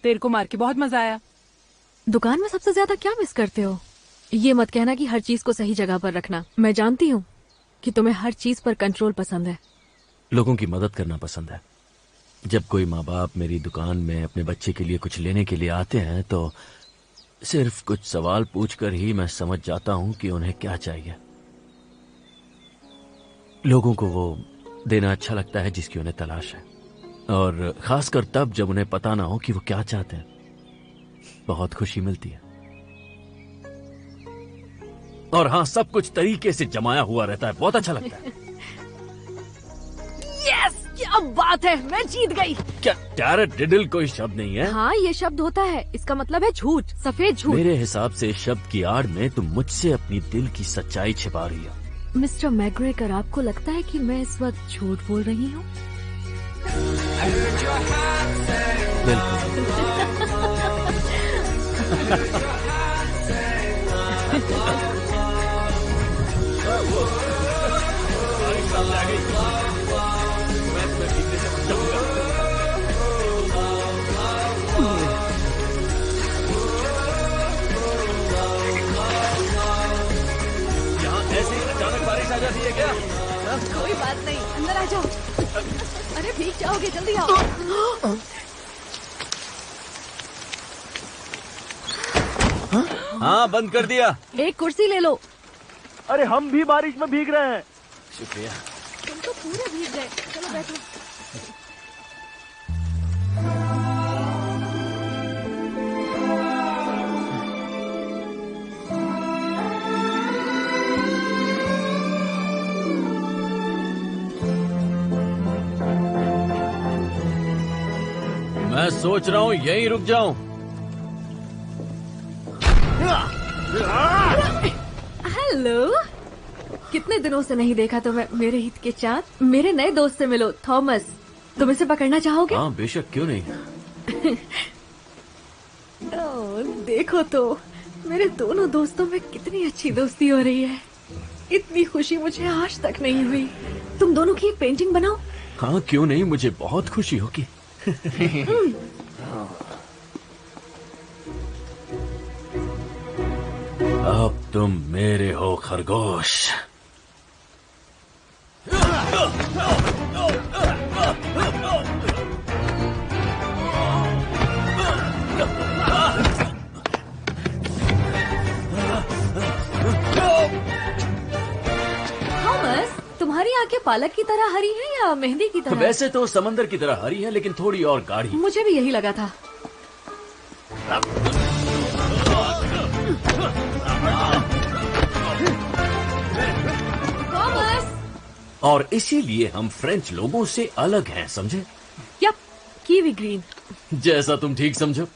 I: तेरे को मार के बहुत मजा आया।
E: दुकान में सबसे ज्यादा क्या मिस करते हो? ये मत कहना कि हर चीज को सही जगह पर रखना। मैं जानती हूँ कि तुम्हें हर चीज पर कंट्रोल पसंद है।
L: लोगों की मदद करना पसंद है। जब कोई माँ बाप मेरी दुकान में अपने बच्चे के लिए कुछ लेने के लिए आते हैं तो सिर्फ कुछ सवाल पूछकर ही मैं समझ जाता हूँ कि उन्हें क्या चाहिए। लोगों को वो देना अच्छा लगता है जिसकी उन्हें तलाश है, और खासकर तब जब उन्हें पता ना हो कि वो क्या चाहते हैं। बहुत खुशी मिलती है। और हाँ, सब कुछ तरीके से जमाया हुआ रहता है। बहुत अच्छा लगता है।
E: यस, क्या बात है, मैं जीत गई।
L: क्या टैराडिडल कोई शब्द नहीं है?
E: हाँ, ये शब्द होता है। इसका मतलब है झूठ, सफेद झूठ।
L: मेरे हिसाब से शब्द की आड़ में तुम मुझसे अपनी दिल की सच्चाई छिपा रही हो।
E: मिस्टर मैग्रेगर, आपको लगता है कि मैं इस वक्त झूठ बोल रही हूँ?
L: यहाँ ऐसे ही अचानक बारिश आ जाती है क्या?
E: कोई बात नहीं, अंदर आ जाओ। अरे भीग जाओगे, जल्दी आओ।
L: हाँ, बंद कर दिया।
E: एक कुर्सी ले लो।
B: अरे हम भी बारिश में भीग रहे हैं।
L: शुक्रिया।
E: तुम तो पूरे भीग गए। चलो बैठो।
L: मैं सोच रहा हूँ यहीं रुक जाऊं।
E: हेलो, कितने दिनों से नहीं देखा तुम्हें। मेरे हित के चाँद, मेरे नए दोस्त से मिलो, थॉमस। तुम इसे पकड़ना चाहोगे?
L: हाँ, बेशक, क्यों नहीं।
E: देखो तो, मेरे दोनों दोस्तों में कितनी अच्छी दोस्ती हो रही है। इतनी खुशी मुझे आज तक नहीं हुई। तुम दोनों की एक पेंटिंग बनाओ।
L: हाँ, क्यों नहीं, मुझे बहुत खुशी होगी। अब तुम मेरे हो खरगोश।
E: थॉमस, तुम्हारी आंखें पालक की तरह हरी हैं या मेहंदी की तरह?
L: वैसे तो समंदर की तरह हरी है, लेकिन थोड़ी और गाढ़ी।
E: मुझे भी यही लगा था। थॉमस!
L: और इसीलिए हम फ्रेंच लोगों से अलग हैं, समझे?
E: Yep, kiwi green.
L: जैसा तुम ठीक समझो।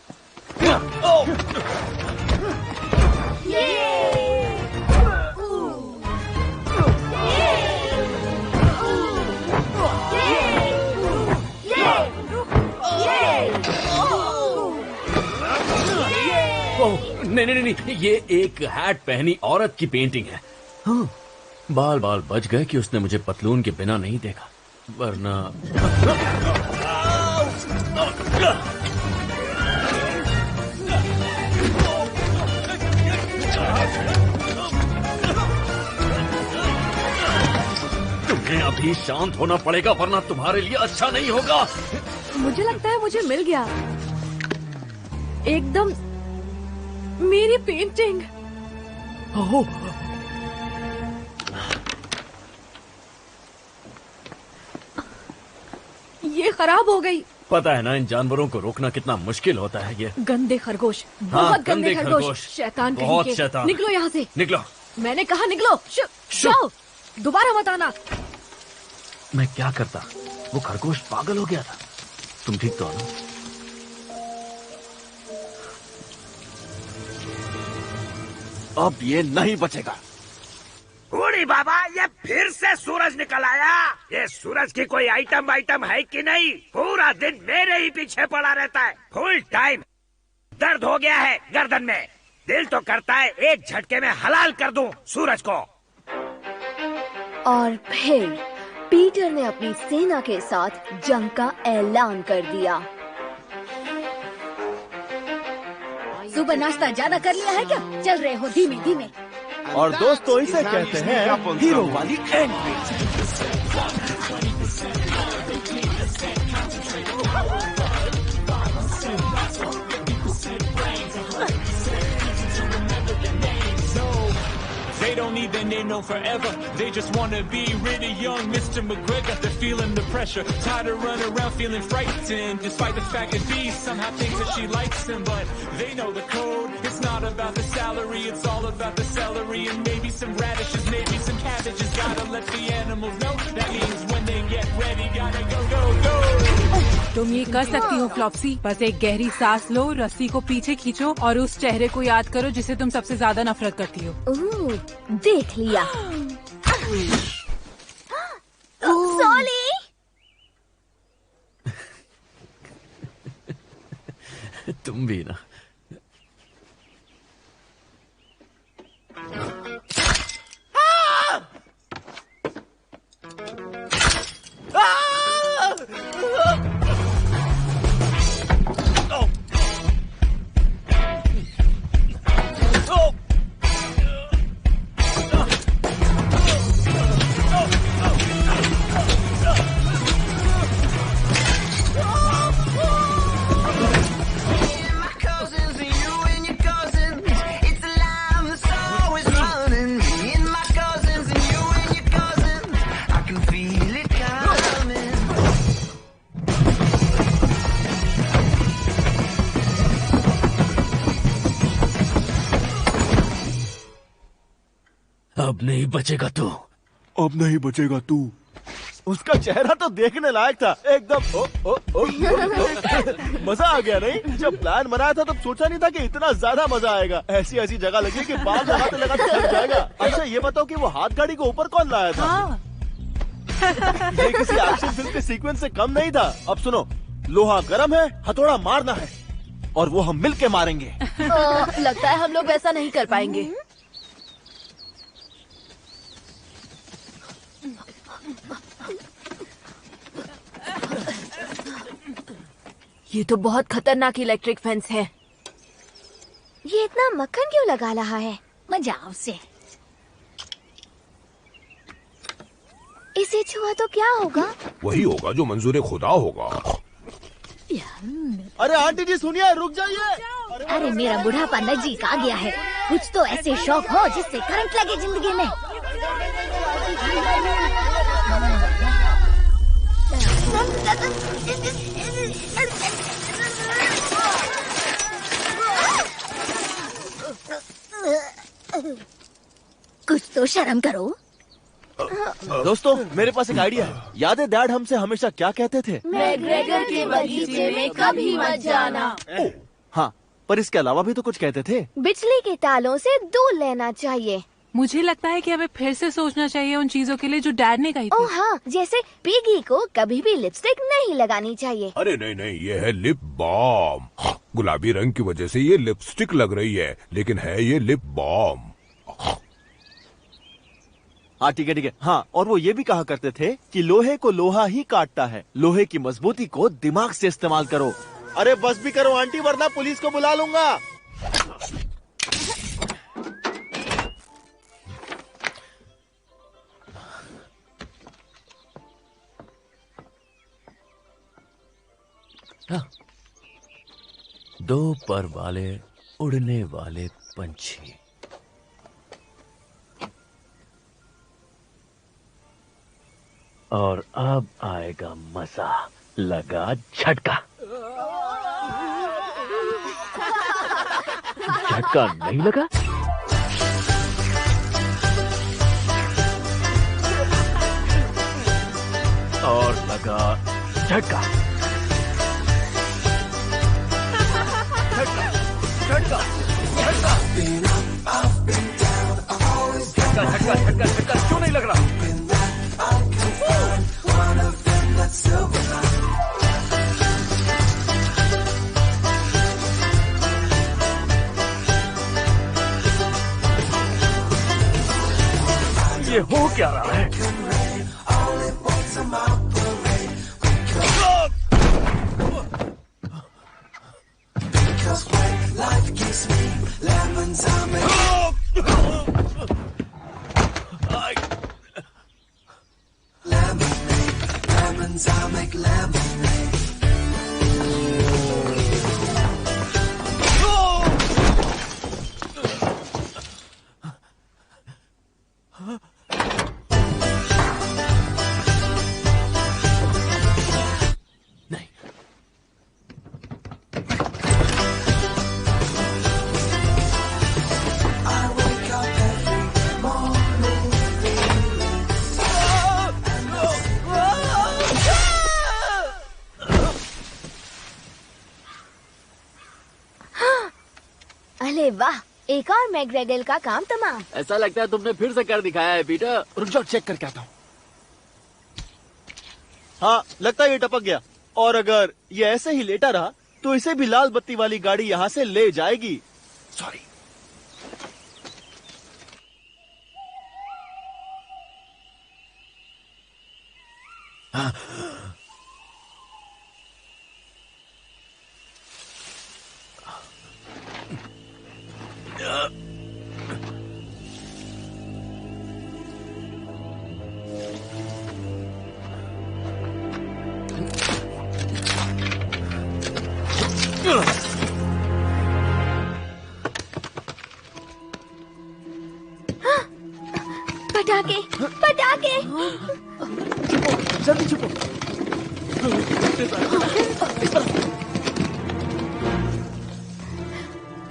L: नहीं नहीं नहीं, ये एक हैट पहनी औरत की पेंटिंग है। हाँ, बाल बाल बच गए कि उसने मुझे पतलून के बिना नहीं देखा, वरना तुम्हें अभी शांत होना पड़ेगा, वरना तुम्हारे लिए अच्छा नहीं होगा।
E: मुझे लगता है मुझे मिल गया एकदम मेरी पेंटिंग।
L: ओह,
E: ये खराब हो गई।
L: पता है ना, इन जानवरों को रोकना कितना मुश्किल होता है। ये
E: गंदे खरगोश,
L: हाँ,
E: बहुत गंदे खरगोश, शैतान कहीं
L: बहुत
E: के।
L: शैतान।
E: निकलो यहाँ से।
L: निकलो।
E: मैंने कहा निकलो। जाओ, दोबारा मत आना।
L: मैं क्या करता? वो खरगोश पागल हो गया था। तुम ठीक तो हो ना?
O: अब ये नहीं बचेगा।
H: बूढ़ी बाबा, ये फिर से सूरज निकल आया। ये सूरज की कोई आइटम है कि नहीं? पूरा दिन मेरे ही पीछे पड़ा रहता है। फुल टाइम दर्द हो गया है गर्दन में। दिल तो करता है एक झटके में हलाल कर दूं सूरज को।
C: और फिर पीटर ने अपनी सेना के साथ जंग का ऐलान कर दिया।
N: सुबह नाश्ता ज्यादा कर लिया है क्या? चल रहे हो धीमे धीमे।
B: और दोस्तों, इसे कहते हैं हीरो वाली entry.
R: They don't need they name known forever. They just wanna be rid of young Mr. McGregor. They're feeling the pressure, tired of running around feeling frightened. Despite the fact that B somehow thinks that she likes him, but they know the code. It's not about the salary, it's all about the celery and maybe some radishes, maybe some cabbages. Gotta let the animals know. That means when they get ready, gotta go, go, go.
I: तुम ये कर सकती हो फ्लॉप्सी, बस एक गहरी सांस लो, रस्सी को पीछे खींचो और उस चेहरे को याद करो जिसे तुम सबसे ज्यादा नफरत करती हो।
C: देख लिया। सॉली।
L: तुम भी ना। अब नहीं बचेगा तू।
B: अब नहीं बचेगा तू। उसका चेहरा तो देखने लायक था एकदम। मजा आ गया नहीं? जब प्लान बनाया था तब सोचा नहीं था कि इतना ज्यादा मजा आएगा। ऐसी ऐसी जगह लगी कि बाल लगाते लगाते थक जाएगा। अच्छा ये बताओ कि वो हाथ गाड़ी को ऊपर कौन लाया था? ये किसी एक्शन फिल्म के सीक्वेंस से कम नहीं था। अब सुनो, लोहा गर्म है, हथौड़ा मारना है और वो हम मिल के मारेंगे।
E: लगता है हम लोग वैसा नहीं कर पाएंगे। ये तो बहुत खतरनाक इलेक्ट्रिक फेंस है।
C: ये इतना मक्खन क्यों लगा रहा है?
N: मजाक से।
C: इसे छुआ तो क्या होगा?
K: वही होगा जो मंजूर खुदा होगा।
B: अरे आंटी जी सुनिए, रुक जाइए।
N: अरे मेरा बुढ़ापा नजदीक आ गया है। कुछ तो ऐसे शौक हो जिससे करंट लगे जिंदगी में।
C: कुछ तो शर्म करो।
B: दोस्तों मेरे पास एक आइडिया है। याद है डैड हमसे हमेशा क्या कहते थे?
E: मैकग्रेगर के बगीचे में कभी मत जाना।
B: हाँ, पर इसके अलावा भी तो कुछ कहते थे।
C: बिजली के तालों से दूर लेना चाहिए।
I: मुझे लगता है कि हमें फिर से सोचना चाहिए उन चीजों के लिए जो डैड ने कही थी।
C: ओह हाँ, जैसे पिगी को कभी भी लिपस्टिक नहीं लगानी चाहिए।
K: अरे नहीं नहीं, ये है लिप बाम। गुलाबी रंग की वजह से ये लिपस्टिक लग रही है, लेकिन है ये लिप बाम।
B: हाँ ठीक है ठीक है। हाँ, और वो ये भी कहा करते थे कि लोहे को लोहा ही काटता है, लोहे की मजबूती को दिमाग से इस्तेमाल करो। अरे बस भी करो आंटी, वरना पुलिस को बुला लूंगा।
L: दो पर वाले उड़ने वाले पंछी। और अब आएगा मजा। लगा झटका। झटका नहीं लगा? और लगा झटका। झटका झटका झटका झटका झटका क्यों नहीं लग रहा? ये हो क्या रहा है?
C: अरे वाह, एक और मैग्रेगल का काम तमाम।
F: ऐसा लगता है तुमने फिर से कर दिखाया है पीटर।
B: रुक जाओ, चेक करके आता हूँ। हाँ, लगता है ये टपक गया। और अगर ये ऐसे ही लेटा रहा तो इसे भी लाल बत्ती वाली गाड़ी यहाँ से ले जाएगी। सॉरी।
C: पटाखे, पटाखे।
B: जल्दी छुपो।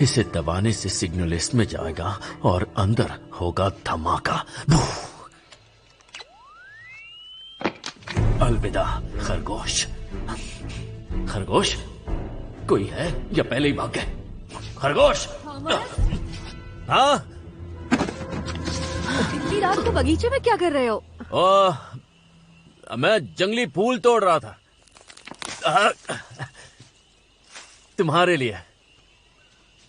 L: इसे दबाने से सिग्नल इसमें जाएगा और अंदर होगा धमाका। अलविदा खरगोश। खरगोश, कोई है या पहले ही भाग गए? खरगोश। हाँ,
E: इतनी रात को बगीचे में क्या कर रहे हो?
L: मैं जंगली फूल तोड़ रहा था, तुम्हारे लिए।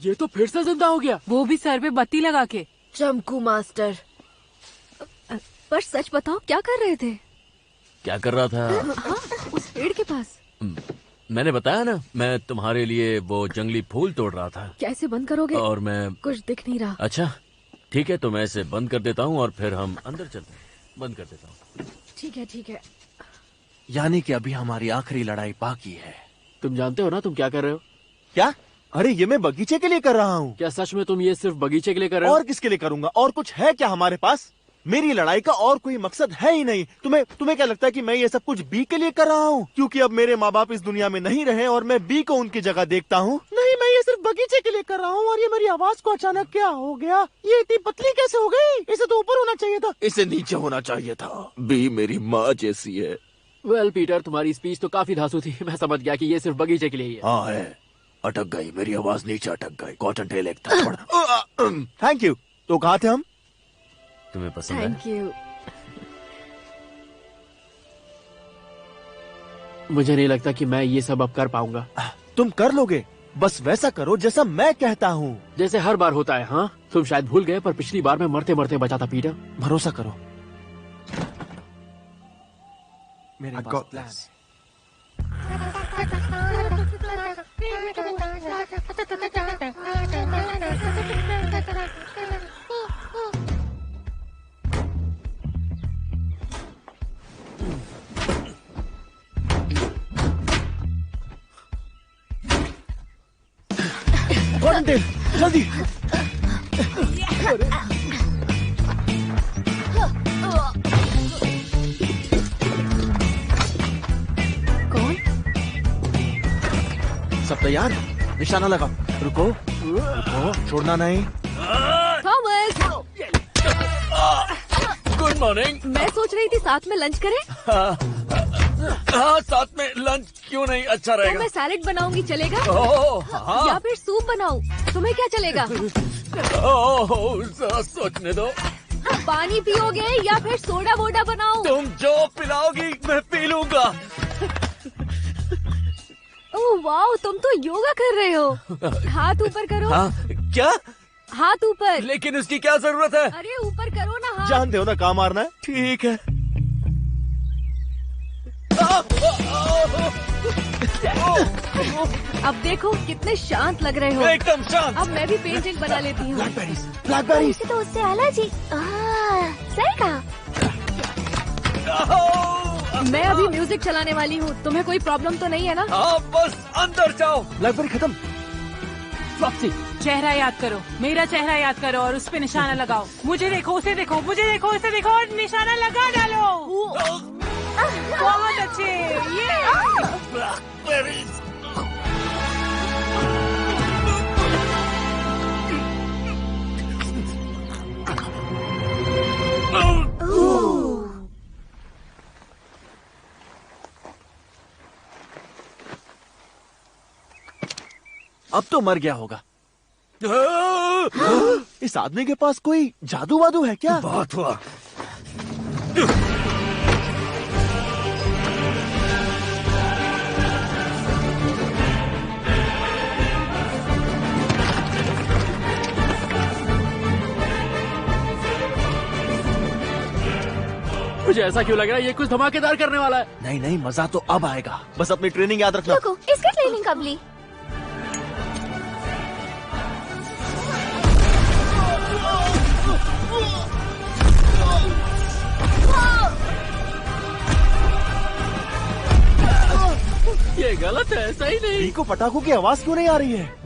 F: ये तो फिर से जिंदा हो गया,
I: वो भी सर पे बत्ती लगा के।
E: चमकू मास्टर, पर सच बताओ क्या कर रहे थे?
L: क्या कर रहा था?
E: हाँ, उस पेड़ के पास।
L: मैंने बताया ना, मैं तुम्हारे लिए वो जंगली फूल तोड़ रहा था।
E: कैसे बंद करोगे?
L: और मैं
E: कुछ दिख नहीं रहा।
L: अच्छा ठीक है, तो मैं इसे बंद कर देता हूँ और फिर हम अंदर चलते हैं। बंद कर देता हूँ।
E: ठीक है, ठीक है।
B: यानी कि अभी हमारी आखिरी लड़ाई बाकी है।
F: तुम जानते हो ना तुम क्या कर रहे हो?
B: क्या? अरे ये मैं बगीचे के लिए कर रहा हूँ।
F: क्या सच में तुम ये सिर्फ बगीचे के लिए कर रहे हो?
B: और किसके लिए करूंगा? और कुछ है क्या हमारे पास? मेरी लड़ाई का और कोई मकसद है ही नहीं। तुम्हें क्या लगता है कि मैं ये सब कुछ बी के लिए कर रहा हूँ? क्योंकि अब मेरे माँ बाप इस दुनिया में नहीं रहे और मैं बी को उनकी जगह देखता हूँ? नहीं, मैं ये सिर्फ बगीचे के लिए कर रहा हूँ। और ये मेरी आवाज को अचानक क्या हो गया? ये इतनी पतली कैसे हो गई? इसे तो ऊपर होना चाहिए था।
O: इसे नीचे होना चाहिए था। बी मेरी माँ जैसी है।
F: वेल पीटर, तुम्हारी स्पीच तो काफी धांसू थी। मैं समझ गया कि ये सिर्फ बगीचे के लिए ही है।
O: हाँ है, अटक गई मेरी आवाज, नीचे अटक गई। कॉटन टेल एक थप्पड़।
B: Thank you. तो कहाँ थे हम?
L: तुम्हें पसंद है?
E: Thank you.
F: मुझे नहीं लगता कि मैं ये सब अब कर पाऊंगा।
B: तुम कर लोगे, बस वैसा करो जैसा मैं कहता हूँ।
F: जैसे हर बार होता है। हाँ, तुम शायद भूल गए, पर पिछली बार मैं मरते मरते बचा था पीटर।
B: भरोसा करो मेरे
S: I
B: पास
S: got
B: plan
S: this.
B: Cottontail, जल्दी।
E: कौन?
B: सब तैयार? निशाना लगाओ। रुको रुको, छोड़ना नहीं।
E: Thomas,
L: good morning.
E: मैं सोच रही थी साथ में लंच करें।
L: हाँ, साथ में लंच क्यों नहीं? अच्छा
E: तो
L: रहेगा।
E: मैं सैलेड बनाऊंगी, चलेगा?
L: ओह, हाँ।
E: या फिर सूप बनाऊं? तुम्हें क्या चलेगा?
L: ओह, जरा सोचने दो।
E: पानी पियोगे या फिर सोडा वोडा बनाऊं?
L: तुम जो पिलाओगी मैं पी लूंगा।
E: ओह वाह, तुम तो योगा कर रहे हो। हाथ ऊपर करो।
L: हाँ, क्या?
E: हाथ ऊपर।
L: लेकिन उसकी क्या जरूरत है?
E: अरे ऊपर करो ना हाथ।
B: जानते हो ना कहाँ मारना है?
L: ठीक है।
E: अब देखो कितने शांत लग रहे हो।
L: एकदम शांत।
E: अब मैं भी पेंटिंग बना लेती हूँ।
B: ब्लैकबेरीज।
C: इसे तो उससे एलर्जी। सही कहा।
E: मैं अभी म्यूजिक चलाने वाली हूँ, तुम्हें कोई प्रॉब्लम तो नहीं है ना?
L: हाँ, बस अंदर जाओ।
B: ब्लैकबेरी खत्म।
F: फ्लॉप्सी,
I: चेहरा याद करो, मेरा चेहरा याद करो और उस पे निशाना लगाओ। मुझे देखो, उसे देखो, मुझे देखो, उसे देखो और निशाना लगा डालो। बहुत अच्छे। ये
B: अब तो मर गया होगा। इस आदमी के पास कोई जादू वादू है क्या?
L: बहुत हुआ।
F: मुझे ऐसा क्यों लग रहा है ये कुछ धमाकेदार करने वाला है?
B: नहीं नहीं, मजा तो अब आएगा। बस अपनी ट्रेनिंग याद रखना।
C: रुको, इसका ट्रेनिंग कब ली?
F: ये गलत है, सही नहीं।
B: को पटाखों की आवाज क्यों नहीं आ रही है?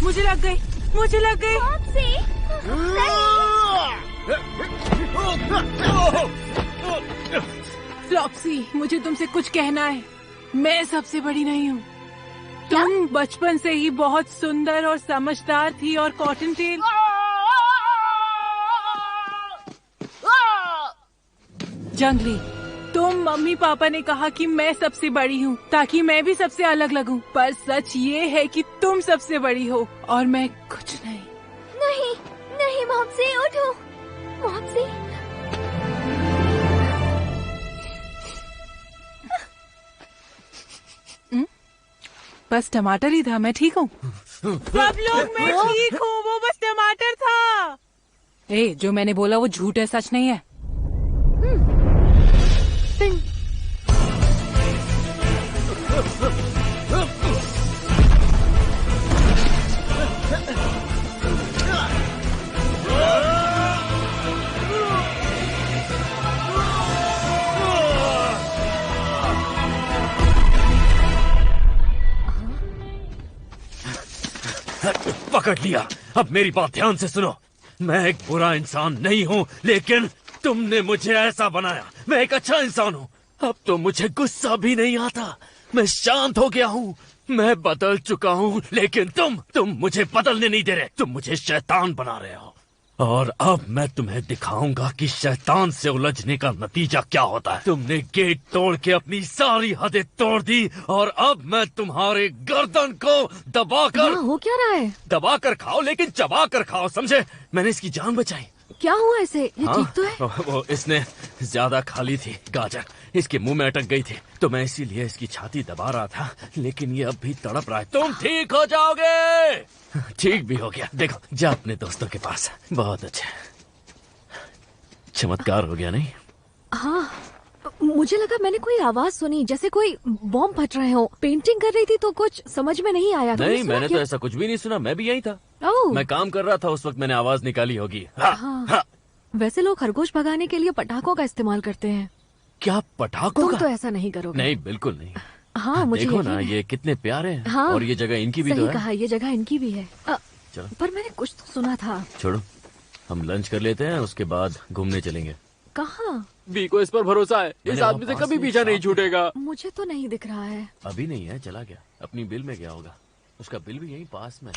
I: मुझे लग गई, मुझे लग गई। फ्लॉप्सी, मुझे तुमसे कुछ कहना है। मैं सबसे बड़ी नहीं हूँ। तुम बचपन से ही बहुत सुंदर और समझदार थी और कॉटन टेल जंगली, तुम मम्मी पापा ने कहा कि मैं सबसे बड़ी हूँ ताकि मैं भी सबसे अलग लगूं, पर सच ये है कि तुम सबसे बड़ी हो और मैं कुछ नहीं।
C: नहीं नहीं मॉम्सी, उठो मॉम्सी।
I: बस टमाटर ही था, मैं ठीक हूँ। सब लोग मैं ठीक हूँ, वो बस टमाटर था। ए, जो मैंने बोला वो झूठ है, सच नहीं है।
L: पकड़ लिया। अब मेरी बात ध्यान से सुनो। मैं एक बुरा इंसान नहीं हूँ, लेकिन तुमने मुझे ऐसा बनाया। मैं एक अच्छा इंसान हूँ। अब तो मुझे गुस्सा भी नहीं आता। मैं शांत हो गया हूँ। मैं बदल चुका हूँ, लेकिन तुम मुझे बदलने नहीं दे रहे। तुम मुझे शैतान बना रहे हो। और अब मैं तुम्हें दिखाऊंगा कि शैतान से उलझने का नतीजा क्या होता है। तुमने गेट तोड़ के अपनी सारी हदें तोड़ दी और अब मैं तुम्हारे गर्दन को दबाकर
E: हो क्या रहा है?
L: दबाकर खाओ, लेकिन चबा कर खाओ, समझे? मैंने इसकी जान बचाई।
E: क्या हुआ इसे? ये ठीक तो है?
L: वो इसने ज्यादा खा ली थी गाजर, इसके मुंह में अटक गई थी, तो मैं इसीलिए इसकी छाती दबा रहा था, लेकिन ये अब भी तड़प रहा है। तुम ठीक हो जाओगे। ठीक भी हो गया। देखो, जा अपने दोस्तों के पास। बहुत अच्छा, चमत्कार हो गया नहीं?
E: हाँ, मुझे लगा मैंने कोई आवाज सुनी, जैसे कोई बॉम्ब फट रहे हो। पेंटिंग कर रही थी तो कुछ समझ में नहीं आया।
L: नहीं, मैंने तो ऐसा कुछ भी नहीं सुना। मैं भी यही था। मैं काम कर रहा था उस वक्त, मैंने आवाज निकाली होगी।
E: हाँ। वैसे लोग खरगोश भगाने के लिए पटाखों का इस्तेमाल करते हैं।
L: क्या पटाखों का?
E: तुम तो ऐसा नहीं करोगे।
L: नहीं, बिल्कुल नहीं।
E: हाँ, मुझे
L: देखो ना, ये कितने प्यारे हैं।
E: हाँ,
L: और ये जगह इनकी भी तो
E: सही
L: है।
E: कहा, ये जगह इनकी भी है।
L: चलो।
E: पर मैंने कुछ तो सुना था।
L: छोड़ो, हम लंच कर लेते हैं, उसके बाद घूमने चलेंगे।
E: कहाँ?
F: बी को इस पर भरोसा है। इस आदमी से कभी पीछा नहीं छूटेगा।
E: मुझे तो नहीं दिख रहा है।
L: अभी नहीं है, चला गया। अपनी बिल में गया होगा। उसका बिल भी यहीं पास में।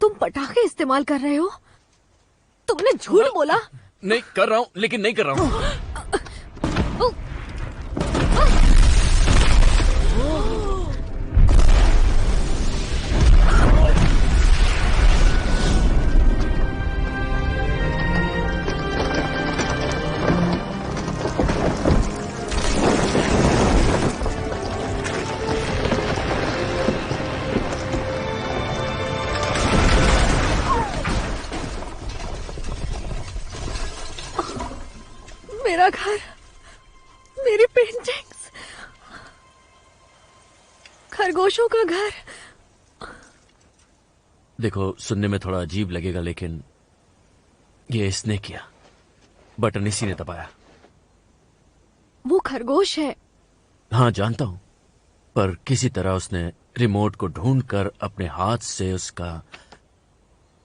E: तुम पटाखे इस्तेमाल कर रहे हो? तुमने झूठ बोला।
L: नहीं कर रहा हूँ, लेकिन नहीं कर रहा हूँ।
E: मेरा घर, मेरी पेंटिंग्स, खरगोशों का घर।
L: देखो, सुनने में थोड़ा अजीब लगेगा, लेकिन ये इसने किया। बटन इसी ने दबाया।
E: वो खरगोश है।
L: हाँ, जानता हूं, पर किसी तरह उसने रिमोट को ढूंढकर अपने हाथ से उसका,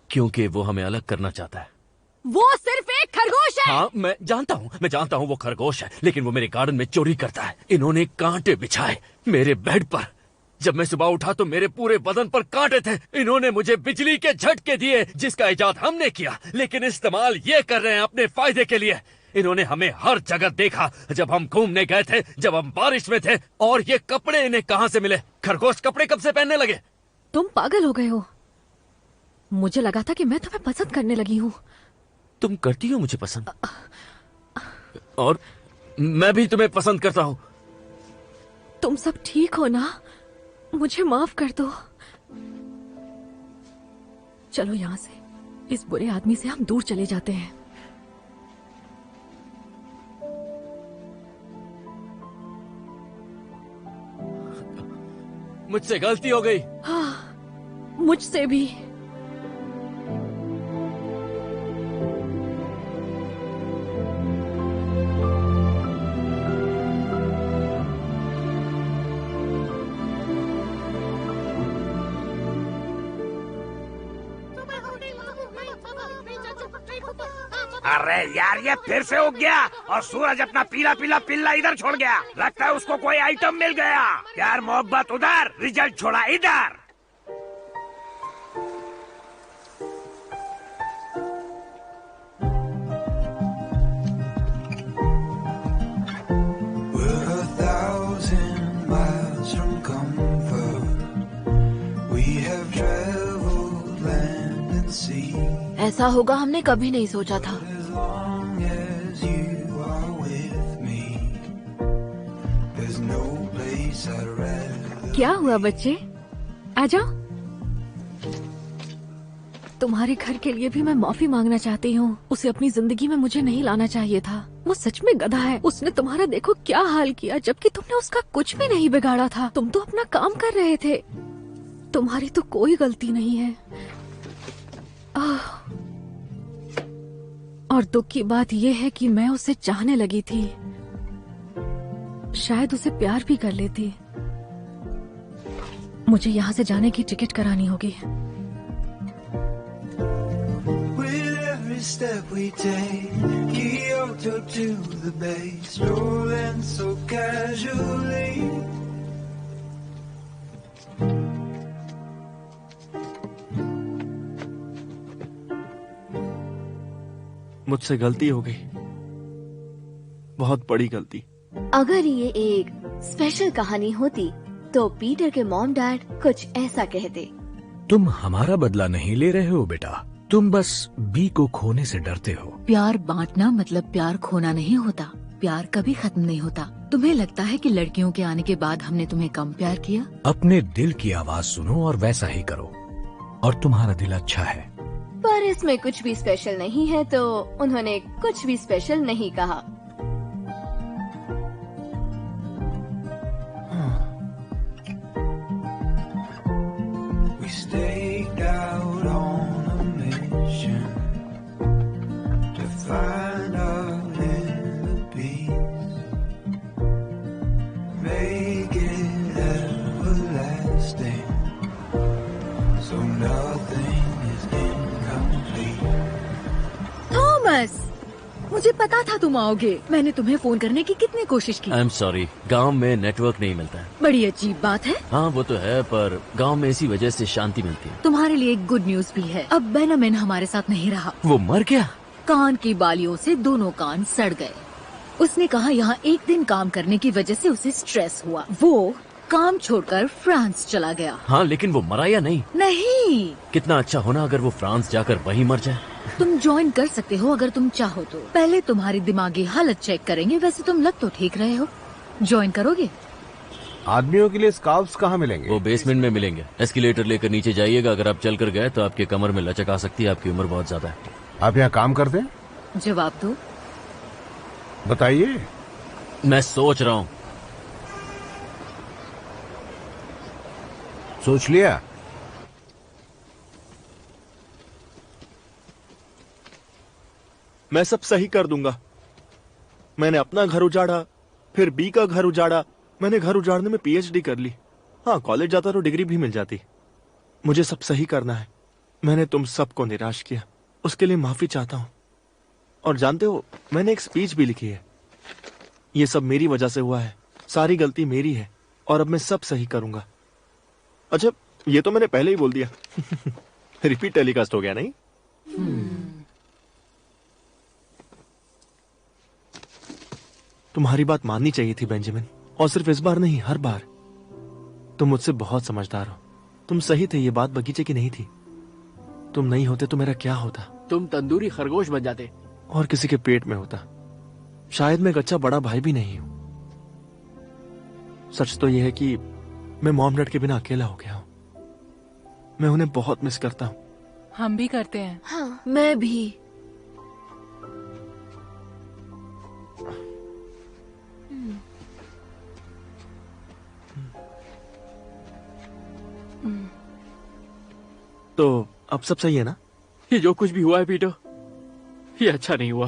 L: क्योंकि वो हमें अलग करना चाहता है।
E: वो सिर्फ एक खरगोश है।
L: हाँ, मैं जानता हूँ वो खरगोश है, लेकिन वो मेरे गार्डन में चोरी करता है। इन्होंने कांटे बिछाए मेरे बेड पर। जब मैं सुबह उठा तो मेरे पूरे बदन पर कांटे थे। इन्होंने मुझे बिजली के झटके दिए जिसका इजाद हमने किया, लेकिन इस्तेमाल ये कर रहे हैं अपने फायदे के लिए। इन्होंने हमें हर जगह देखा, जब हम घूमने गए थे, जब हम बारिश में थे। और ये कपड़े इन्हें कहाँ से मिले? खरगोश कपड़े कब से पहनने लगे?
E: तुम पागल हो गए हो। मुझे लगा था कि मैं तुम्हें पसंद करने लगी हूँ।
L: तुम करती हो मुझे पसंद, और मैं भी तुम्हें पसंद करता हूँ।
E: तुम सब ठीक हो ना? मुझे माफ कर दो। चलो यहाँ से, इस बुरे आदमी से हम दूर चले जाते हैं।
L: मुझसे गलती हो गई।
E: हाँ, मुझसे भी।
H: अरे यार, ये फिर से उग गया और सूरज अपना पीला पीला पिल्ला इधर छोड़ गया। लगता है उसको कोई आइटम मिल गया। प्यार मोहब्बत उधर, रिजल्ट छोड़ा इधर।
R: We're 1,000 miles from comfort. We have traveled land and sea.
E: ऐसा होगा हमने कभी नहीं सोचा था।
R: As long as you are with me, there's no place I'd rather.
E: क्या हुआ बच्चे? आ जाओ। तुम्हारे घर के लिए भी मैं माफी मांगना चाहती हूँ। उसे अपनी जिंदगी में मुझे नहीं लाना चाहिए था। वो सच में गधा है। उसने तुम्हारा देखो क्या हाल किया, जबकि तुमने उसका कुछ भी नहीं बिगाड़ा था। तुम तो अपना काम कर रहे थे। तुम्हारी तो कोई गलती नहीं है। और दुख की बात यह है कि मैं उसे चाहने लगी थी। शायद उसे प्यार भी कर लेती। मुझे यहाँ से जाने की टिकट करानी होगी।
R: With every step we take, Kyoto to the bay, strolling so casually.
B: मुझसे गलती हो गई, बहुत बड़ी गलती।
C: अगर ये एक स्पेशल कहानी होती तो पीटर के मॉम डैड कुछ ऐसा कहते।
T: तुम हमारा बदला नहीं ले रहे हो बेटा, तुम बस बी को खोने से डरते हो।
M: प्यार बांटना मतलब प्यार खोना नहीं होता। प्यार कभी खत्म नहीं होता। तुम्हें लगता है कि लड़कियों के आने के बाद हमने तुम्हें कम प्यार किया?
T: अपने दिल की आवाज सुनो और वैसा ही करो, और तुम्हारा दिल अच्छा है।
C: पर इसमें कुछ भी स्पेशल नहीं है, तो उन्होंने कुछ भी स्पेशल नहीं कहा।
R: We staked out on a mission to find our inner peace, make it everlasting, so nothing is incomplete.
M: Thomas, मुझे पता था तुम आओगे। मैंने तुम्हें फोन करने की कितनी कोशिश की।
L: आई एम सॉरी, गांव में नेटवर्क नहीं मिलता है।
M: बड़ी अजीब बात है।
L: हाँ वो तो है, पर गांव में इसी वजह से शांति मिलती है।
M: तुम्हारे लिए एक गुड न्यूज भी है। अब बेनामिन हमारे साथ नहीं रहा।
L: वो मर गया?
M: कान की बालियों से दोनों कान सड़ गए। उसने कहा यहाँ एक दिन काम करने की वजह से उसे स्ट्रेस हुआ। वो काम छोड़कर फ्रांस चला गया।
L: हाँ, लेकिन वो मरा या नहीं?
M: नहीं।
L: कितना अच्छा होना अगर वो फ्रांस जाकर वहीं मर जाए।
M: तुम ज्वाइन कर सकते हो अगर तुम चाहो तो। पहले तुम्हारी दिमागी हालत चेक करेंगे। वैसे तुम लग तो ठीक रहे हो। ज्वाइन करोगे?
K: आदमियों के लिए स्कार्फ्स कहाँ मिलेंगे?
L: वो बेसमेंट में मिलेंगे। एस्केलेटर लेकर नीचे जाइएगा। अगर आप चलकर गए तो आपके कमर में लचक आ सकती है। आपकी उम्र बहुत ज्यादा है।
K: आप यहाँ काम करते हैं?
M: जवाब दो।
K: बताइए।
L: मैं सोच रहा हूँ।
K: सोच लिया?
B: मैं सब सही कर दूंगा। मैंने अपना घर उजाड़ा, फिर बी का घर उजाड़ा। मैंने घर उजाड़ने में पीएचडी कर ली। हाँ, कॉलेज जाता तो डिग्री भी मिल जाती। मुझे सब सही करना है। मैंने तुम सबको निराश किया, उसके लिए माफी चाहता हूँ। और जानते हो, मैंने एक स्पीच भी लिखी है। ये सब मेरी वजह से हुआ है। सारी गलती मेरी है और अब मैं सब सही करूंगा। अच्छा, ये तो मैंने पहले ही बोल दिया। रिपीट टेलीकास्ट हो गया नहीं? तुम्हारी बात माननी चाहिए थी बेंजामिन, और सिर्फ इस बार नहीं, हर बार। तुम मुझसे बहुत समझदार हो। तुम सही थे, ये बात बगीचे की नहीं थी। तुम नहीं होते तो मेरा क्या होता?
F: तुम तंदूरी खरगोश बन जाते
B: और किसी के पेट में होता। शायद मैं एक अच्छा बड़ा भाई भी नहीं हूं। सच तो यह है कि मैं मॉम डैड के बिना अकेला हो गया हूं। मैं उन्हें बहुत मिस करता हूं।
I: हम भी करते हैं।
E: हाँ, मैं भी।
B: तो अब सब सही है ना?
F: ये जो कुछ भी हुआ है पीटर, ये अच्छा नहीं हुआ।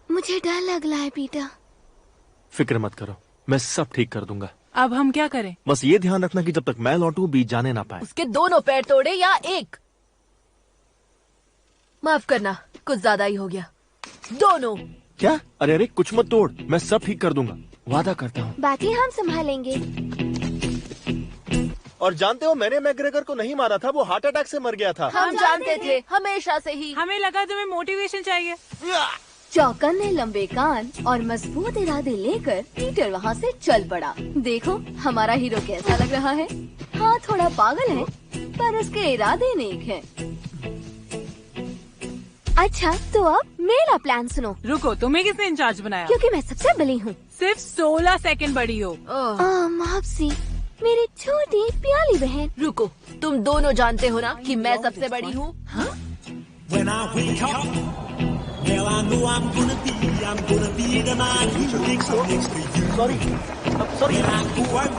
C: मुझे डर लग रहा है पीटर।
B: फिक्र मत करो, मैं सब ठीक कर दूंगा।
I: अब हम क्या करें?
B: बस ये ध्यान रखना कि जब तक मैं लौटूं बीच जाने ना पाए।
E: उसके दोनों पैर तोड़े या एक? माफ करना, कुछ ज्यादा ही हो गया। दोनों।
B: क्या? अरे अरे, कुछ मत तोड़, मैं सब ठीक कर दूंगा, वादा करता हूँ।
C: बाकी हम संभालेंगे।
B: और जानते हो, मैंने मैग्रेगर को नहीं मारा था, वो हार्ट अटैक से मर गया था।
E: हम जानते थे, हमेशा से ही।
I: हमें लगा तुम्हें मोटिवेशन चाहिए।
C: चौकन्ने लंबे कान और मजबूत इरादे लेकर पीटर वहाँ से चल पड़ा। देखो हमारा हीरो कैसा लग रहा है। हाँ, थोड़ा पागल है, पर उसके इरादे नेक हैं। अच्छा, तो अब मेरा प्लान सुनो।
I: रुको, तुम्हें किसने इंचार्ज बनाया?
C: क्योंकि मैं सबसे बड़ी हूँ।
I: सिर्फ 16 सेकंड बड़ी हो।
C: मापसी, मेरी छोटी प्याली बहन।
E: रुको, तुम दोनों जानते हो ना कि मैं सबसे बड़ी हूँ।
R: When I wake up, well I know I'm gonna be the man who wakes up next to you.
B: Sorry.
R: When I go out,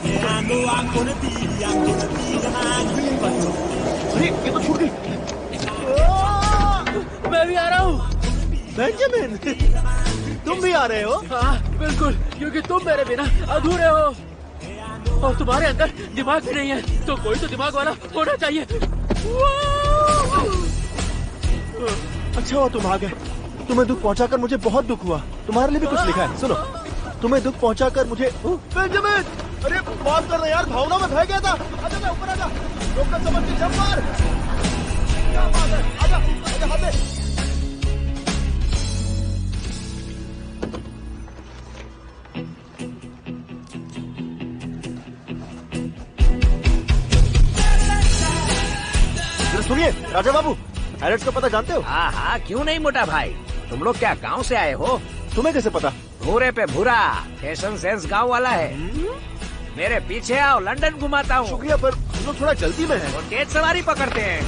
R: yeah I know I'm gonna be the man who wakes up.
B: अरे ये तो छूट गई।
F: मैं भी आ रहा हूँ।
B: Benjamin, तुम भी आ रहे हो?
F: हाँ बिल्कुल, क्योंकि तुम मेरे बिना अधूरे हो और तुम्हारे अंदर दिमाग भी नहीं है, तो कोई तो दिमाग वाला होना चाहिए।
B: अच्छा हुआ तुम आ गए। तुम्हें दुख पहुंचाकर मुझे बहुत दुख हुआ। तुम्हारे लिए भी कुछ लिखा है, सुनो। तुम्हें दुख पहुंचाकर मुझे। बेंजामिन, अरे माफ करना यार, भावना में बह गया था। आजा मैं ऊपर, आजा, रोककर समझ के जंप मार। क्या बात है, आजा आजा हाथ में। सुनिए राजा बाबू, हैरिस का पता जानते हो?
H: हाँ हाँ, क्यों नहीं मोटा भाई। तुम लोग क्या गांव से आए हो?
B: तुम्हें कैसे पता?
H: भूरे पे भूरा, फैशन सेंस गांव वाला है। मेरे पीछे आओ, लंदन घुमाता हूँ।
B: शुक्रिया, पर हम लोग थोड़ा जल्दी में हैं।
H: और तेज सवारी पकड़ते हैं।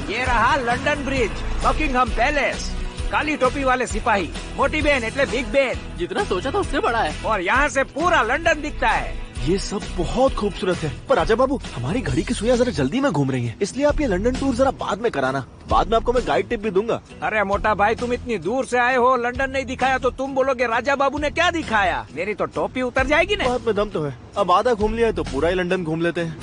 H: ये रहा लंदन ब्रिज, बकिंगहम पैलेस, काली टोपी वाले सिपाही, मोटी बहन एटले बिग बहन।
F: जितना सोचा था उससे बड़ा है।
H: और यहाँ से पूरा लंदन दिखता है।
B: ये सब बहुत खूबसूरत है, पर राजा बाबू हमारी घड़ी की सुइयां जरा जल्दी में घूम रही हैं, इसलिए आप ये लंदन टूर जरा बाद में कराना। बाद में आपको मैं गाइड टिप भी दूंगा।
H: अरे मोटा भाई, तुम इतनी दूर से आए हो, लंदन नहीं दिखाया तो तुम बोलोगे राजा बाबू ने क्या दिखाया। मेरी तो टोपी उतर जाएगी ना।
B: बात में दम तो है। अब आधा घूम लिया है तो पूरा ही लंदन घूम लेते हैं।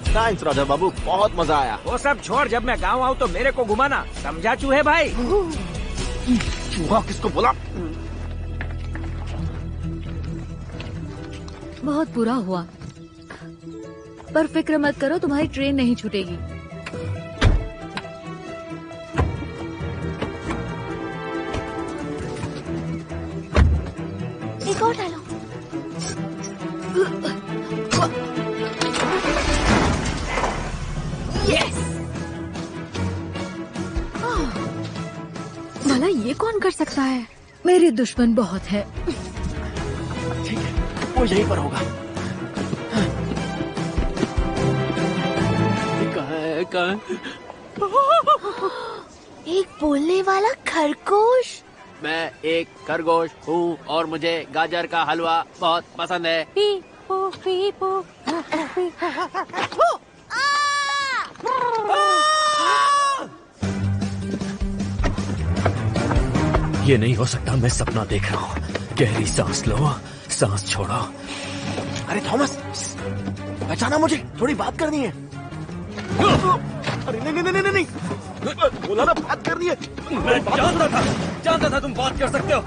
B: थैंक्स राजा बाबू, बहुत मजा आया।
H: वो सब छोड़, जब मैं गाँव आऊँ तो मेरे को घुमाना, समझा चूहे भाई?
B: चूहा किसको बोला?
M: बहुत बुरा हुआ, पर फिक्र मत करो, तुम्हारी ट्रेन नहीं छूटेगी।
C: एक और डालो।
M: यस! भला ये कौन कर सकता है? मेरे दुश्मन बहुत है।
B: वो यहीं पर होगा।
F: कहाँ?
C: एक बोलने वाला खरगोश।
F: मैं एक खरगोश हूँ और मुझे गाजर का हलवा बहुत पसंद है।
L: ये नहीं हो सकता, मैं सपना देख रहा हूँ। गहरी सांस लो, सांस छोड़ो।
B: अरे थॉमस, पहचाना मुझे? थोड़ी बात करनी है। अरे नहीं नहीं नहीं नहीं, बोला ना बात करनी है।
L: मैं जानता था तुम बात कर सकते हो।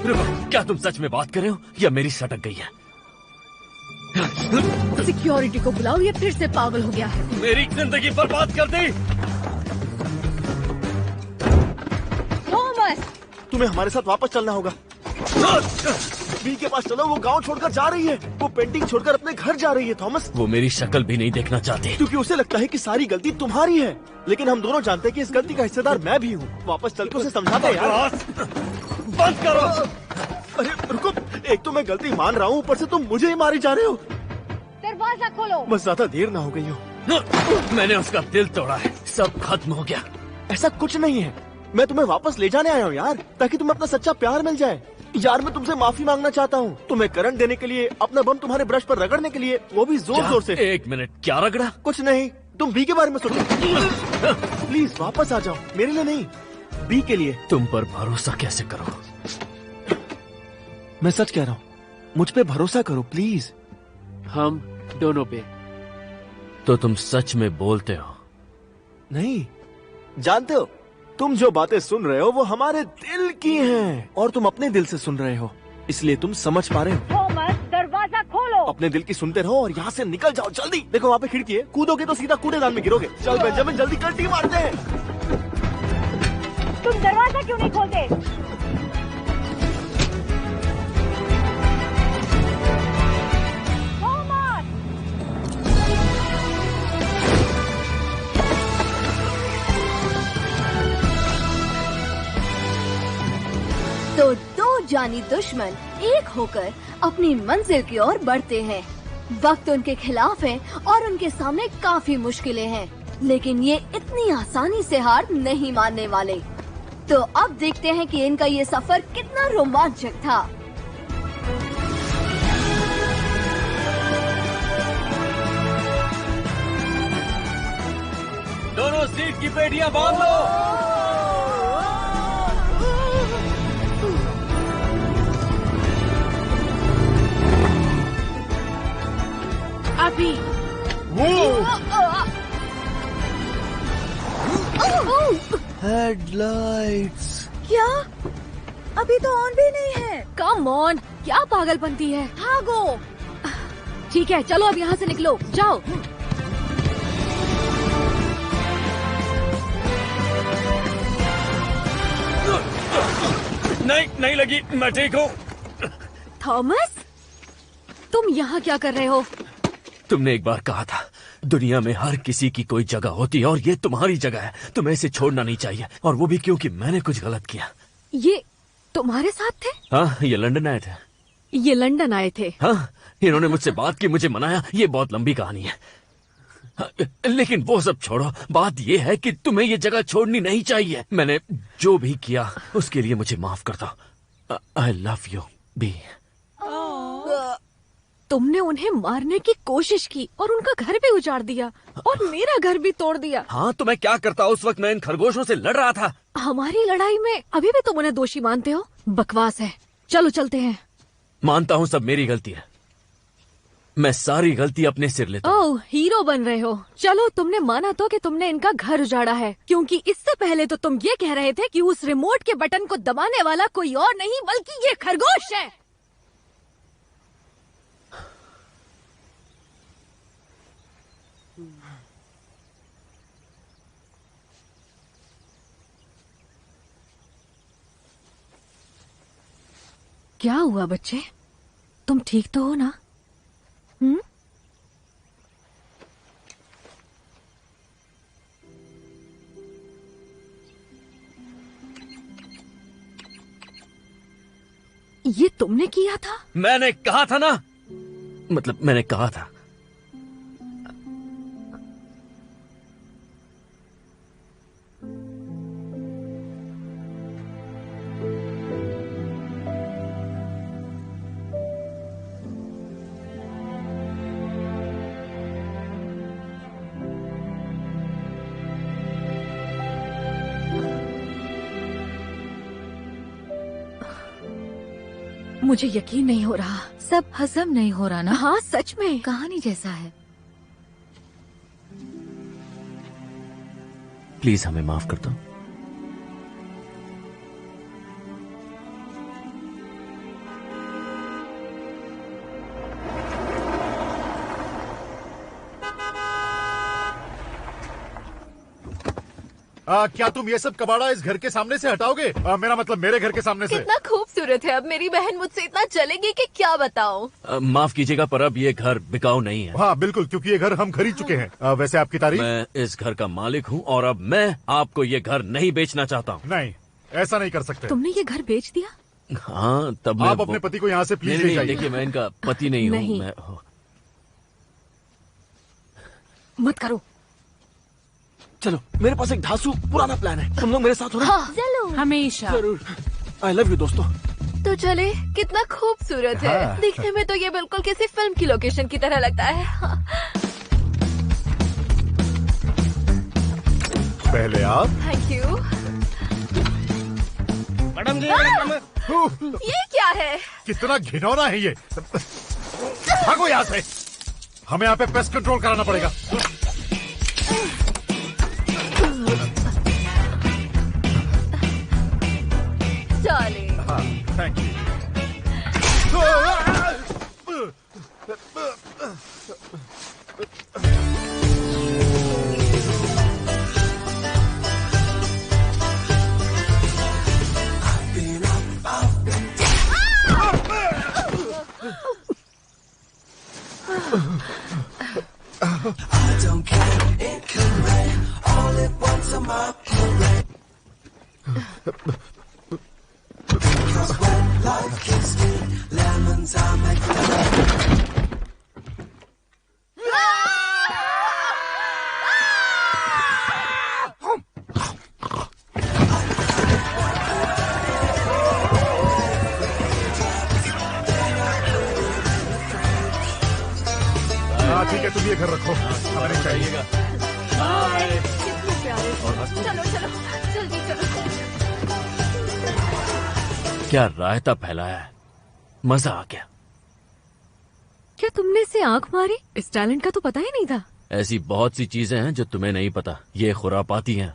L: रुको, क्या तुम सच में बात कर रहे हो या मेरी सटक गई है?
N: सिक्योरिटी को बुलाओ, ये फिर से पागल हो गया है।
L: मेरी जिंदगी बर्बाद कर दी।
N: थॉमस,
B: तुम्हें हमारे साथ वापस चलना होगा। बी के पास चलो, वो गांव छोड़कर जा रही है। वो पेंटिंग छोड़कर अपने घर जा रही है थॉमस।
L: वो मेरी शक्ल भी नहीं देखना चाहती
B: क्योंकि उसे लगता है कि सारी गलती तुम्हारी है, लेकिन हम दोनों जानते हैं कि इस गलती का हिस्सेदार मैं भी हूँ। वापस चल के उसे समझाते हैं यार।
L: बंद करो।
B: अरे रुको, एक तो मैं गलती मान रहा हूँ, ऊपर से तुम मुझे ही मारी जा रहे हो।
N: दरवाजा खोलो।
B: बस ज्यादा देर ना हो गई हो।
L: मैंने उसका दिल तोड़ा है, सब खत्म हो गया।
B: ऐसा कुछ नहीं है, मैं तुम्हें वापस ले जाने आया हूँ यार, ताकि तुम्हें अपना सच्चा प्यार मिल जाए। यार मैं तुमसे माफी मांगना चाहता हूँ, तुम्हें करंट देने के लिए, अपना बम तुम्हारे ब्रश पर रगड़ने के लिए, वो भी जोर जोर से।
L: एक मिनट, क्या रगड़ा?
B: कुछ नहीं, तुम बी के बारे में सोचो। प्लीज वापस आ जाओ, मेरे लिए नहीं, बी के लिए।
L: तुम पर भरोसा कैसे करो?
B: मैं सच कह रहा हूँ, मुझ पे भरोसा करो प्लीज।
F: हम दोनों पे।
L: तो तुम सच में बोलते हो?
B: नहीं, जानते हो, तुम जो बातें सुन रहे हो वो हमारे दिल की हैं, और तुम अपने दिल से सुन रहे हो, इसलिए तुम समझ पा रहे हो।
N: थॉमस, दरवाजा खोलो।
B: अपने दिल की सुनते रहो और यहाँ से निकल जाओ जल्दी। देखो वहाँ पे खिड़की है, कूदोगे तो सीधा कूड़ेदान में गिरोगे। चल बेंजामिन, जल्दी कल्टी मारते हैं।
N: तुम दरवाजा क्यों नहीं खोलते?
C: तो दो जानी दुश्मन एक होकर अपनी मंजिल की ओर बढ़ते हैं। वक्त उनके खिलाफ है और उनके सामने काफी मुश्किलें हैं, लेकिन ये इतनी आसानी से हार नहीं मानने वाले। तो अब देखते हैं कि इनका ये सफर कितना रोमांचक था।
L: दोनों सीट की पेटियां बांध लो।
I: अभी
Q: हेडलाइट्स
N: क्या? अभी तो ऑन भी नहीं है।
E: कम ऑन, क्या पागलपंती है।
N: भागो।
E: ठीक है, चलो अब यहाँ से निकलो, जाओ।
L: नहीं लगी, मैं ठीक हूँ।
E: थॉमस, तुम यहाँ क्या कर रहे हो?
L: तुमने एक बार कहा था, दुनिया में हर किसी की कोई जगह होती है और ये तुम्हारी जगह है। तुम्हें इसे छोड़ना नहीं चाहिए, और वो भी क्योंकि मैंने कुछ गलत किया।
E: ये तुम्हारे साथ थे?
L: हाँ, ये लंदन आए थे।
E: ये लंदन आए थे?
L: हाँ, इन्होंने मुझसे बात की, मुझे मनाया। ये बहुत लंबी कहानी है। हाँ, लेकिन वो सब छोड़ो, बात ये है कि तुम्हें ये जगह छोड़नी नहीं चाहिए। मैंने जो भी किया उसके लिए मुझे माफ कर दो। I love you B.
E: तुमने उन्हें मारने की कोशिश की और उनका घर भी उजाड़ दिया और मेरा घर भी तोड़ दिया।
L: हाँ, तो मैं क्या करता? उस वक्त मैं इन खरगोशों से लड़ रहा था।
E: हमारी लड़ाई में अभी भी तुम उन्हें दोषी मानते हो? बकवास है, चलो चलते हैं।
L: मानता हूँ सब मेरी गलती है, मैं सारी गलती अपने सिर लेता हूँ।
E: ओह, हीरो बन रहे हो। चलो, तुमने माना तो कि तुमने इनका घर उजाड़ा है, क्योंकि इससे पहले तो तुम ये कह रहे थे कि उस रिमोट के बटन को दबाने वाला कोई और नहीं बल्कि ये खरगोश है। क्या हुआ बच्चे, तुम ठीक तो हो ना? ये तुमने किया था?
L: मैंने कहा था ना, मतलब मैंने कहा था।
E: मुझे यकीन नहीं हो रहा।
M: सब हजम नहीं हो रहा ना?
E: हाँ, सच में
M: कहानी जैसा है।
L: प्लीज हमें माफ कर दो।
D: क्या तुम ये सब कबाड़ा इस घर के सामने से हटाओगे? मेरा मतलब मेरे घर के सामने से।
E: कितना खूबसूरत है। अब मेरी बहन मुझसे इतना चलेगी कि क्या बताऊं।
L: माफ कीजिएगा पर अब ये घर बिकाऊ नहीं है।
D: हाँ बिल्कुल, क्योंकि ये घर हम खरीद चुके हैं। वैसे आपकी तारीफ?
L: मैं इस घर का मालिक हूँ और अब मैं आपको ये घर नहीं बेचना चाहता हूँ।
D: नहीं, ऐसा नहीं कर सकते।
E: तुमने ये घर बेच दिया?
L: हाँ तब
D: आप अपने पति को यहाँ से प्लीज ले जाइए।
L: देखिए मैं इनका पति नहीं हूँ।
E: नहीं।
L: मैं
E: मत करो।
B: चलो, मेरे पास एक धांसू पुराना प्लान है। तुम लोग मेरे साथ हो ना?
E: हाँ, चलो।
I: हमेशा।
B: जरूर। आई लव यू दोस्तों।
E: तो चले, कितना खूबसूरत है।
B: हाँ।
E: दिखने में तो ये बिल्कुल किसी फिल्म की लोकेशन की तरह लगता है। हाँ।
D: पहले आप।
E: Thank you.
J: मैडम जी,
E: ये क्या है?
D: कितना घिनौना है ये। भागो यहाँ से। हमें यहाँ पे पेस्ट कंट्रोल कराना पड़ेगा।
E: डार्लिंग।
D: हाँ, thank you.
R: I don't care, it can rain all at once on my parade. Because when life gives me lemons, I make lemonade.
D: हाँ ठीक है, तुम ये घर रखो, हमें नहीं चाहिएगा।
E: कितने प्यारे। चलो चलो जल्दी चलो।
L: क्या रायता फैलाया है, मजा आ गया।
E: क्या तुमने इसे आंख मारी? इस टैलेंट का तो पता ही नहीं था।
L: ऐसी बहुत सी चीजें हैं जो तुम्हें नहीं पता, ये खुरापाती हैं।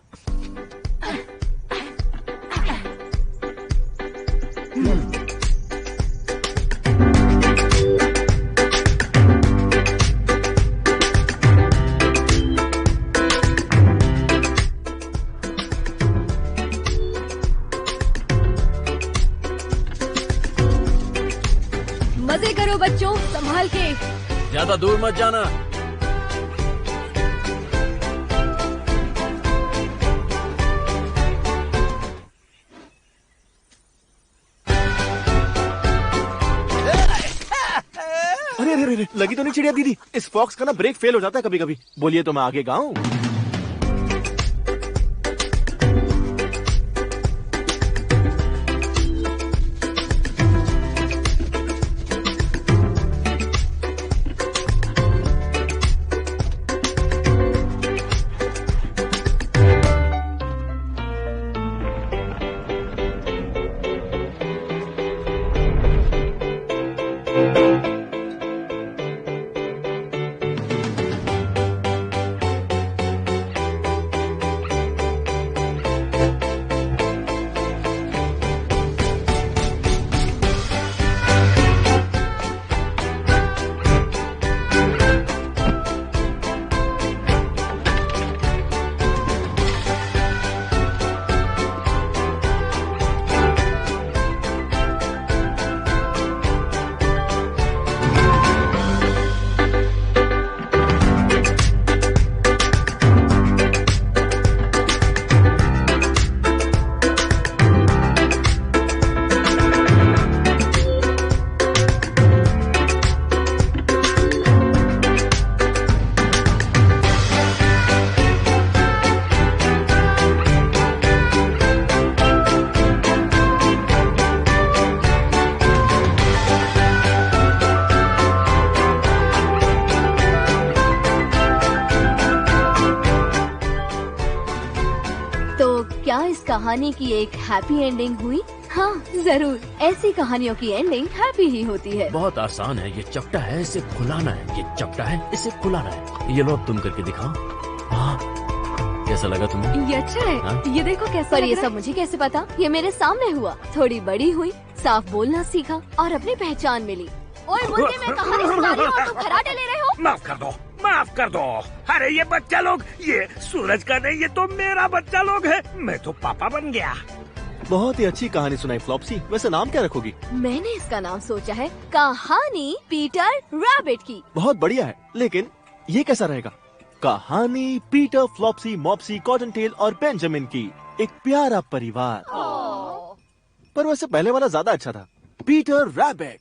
E: मजे करो बच्चों, संभाल के।
L: ज्यादा दूर मत जाना।
B: अरे अरे अरे, लगी तो नहीं चिड़िया दीदी? इस फॉक्स का ना ब्रेक फेल हो जाता है कभी कभी। बोलिए तो मैं आगे गाऊं?
C: कहानी की एक हैप्पी एंडिंग हुई? हाँ जरूर, ऐसी कहानियों की एंडिंग हैप्पी ही होती है।
L: बहुत आसान है, ये चपटा है, इसे खुलाना है। ये चपटा है, इसे खुलाना है। ये लो अब तुम करके दिखाओ। हाँ, ये कैसा लगा तुम्हें?
E: ये अच्छा है।
L: हाँ?
E: ये देखो कैसा
C: पर
E: लग
C: ये
E: रहा
C: सब मुझे कैसे पता? ये मेरे सामने हुआ। थोड़ी बड़ी हुई, साफ बोलना सीखा और अपनी पहचान मिली। ओए मुझे मैं कहानी सुना रही हूँ और तुम खराटे ले रहे हो?
H: माफ कर दो, माफ कर दो। अरे ये बच्चा लोग, ये सूरज का नहीं, ये तो मेरा बच्चा लोग है। मैं तो पापा बन गया।
B: बहुत ही अच्छी कहानी सुनाई फ्लॉप्सी। वैसे नाम क्या रखोगी?
C: मैंने इसका नाम सोचा है कहानी पीटर रैबिट की।
B: बहुत बढ़िया है, लेकिन ये कैसा रहेगा? कहानी पीटर, फ्लॉप्सी, मॉप्सी, कॉटन टेल और बेंजामिन की एक प्यारा परिवार। पर वैसे पहले वाला ज्यादा अच्छा था, पीटर रैबिट।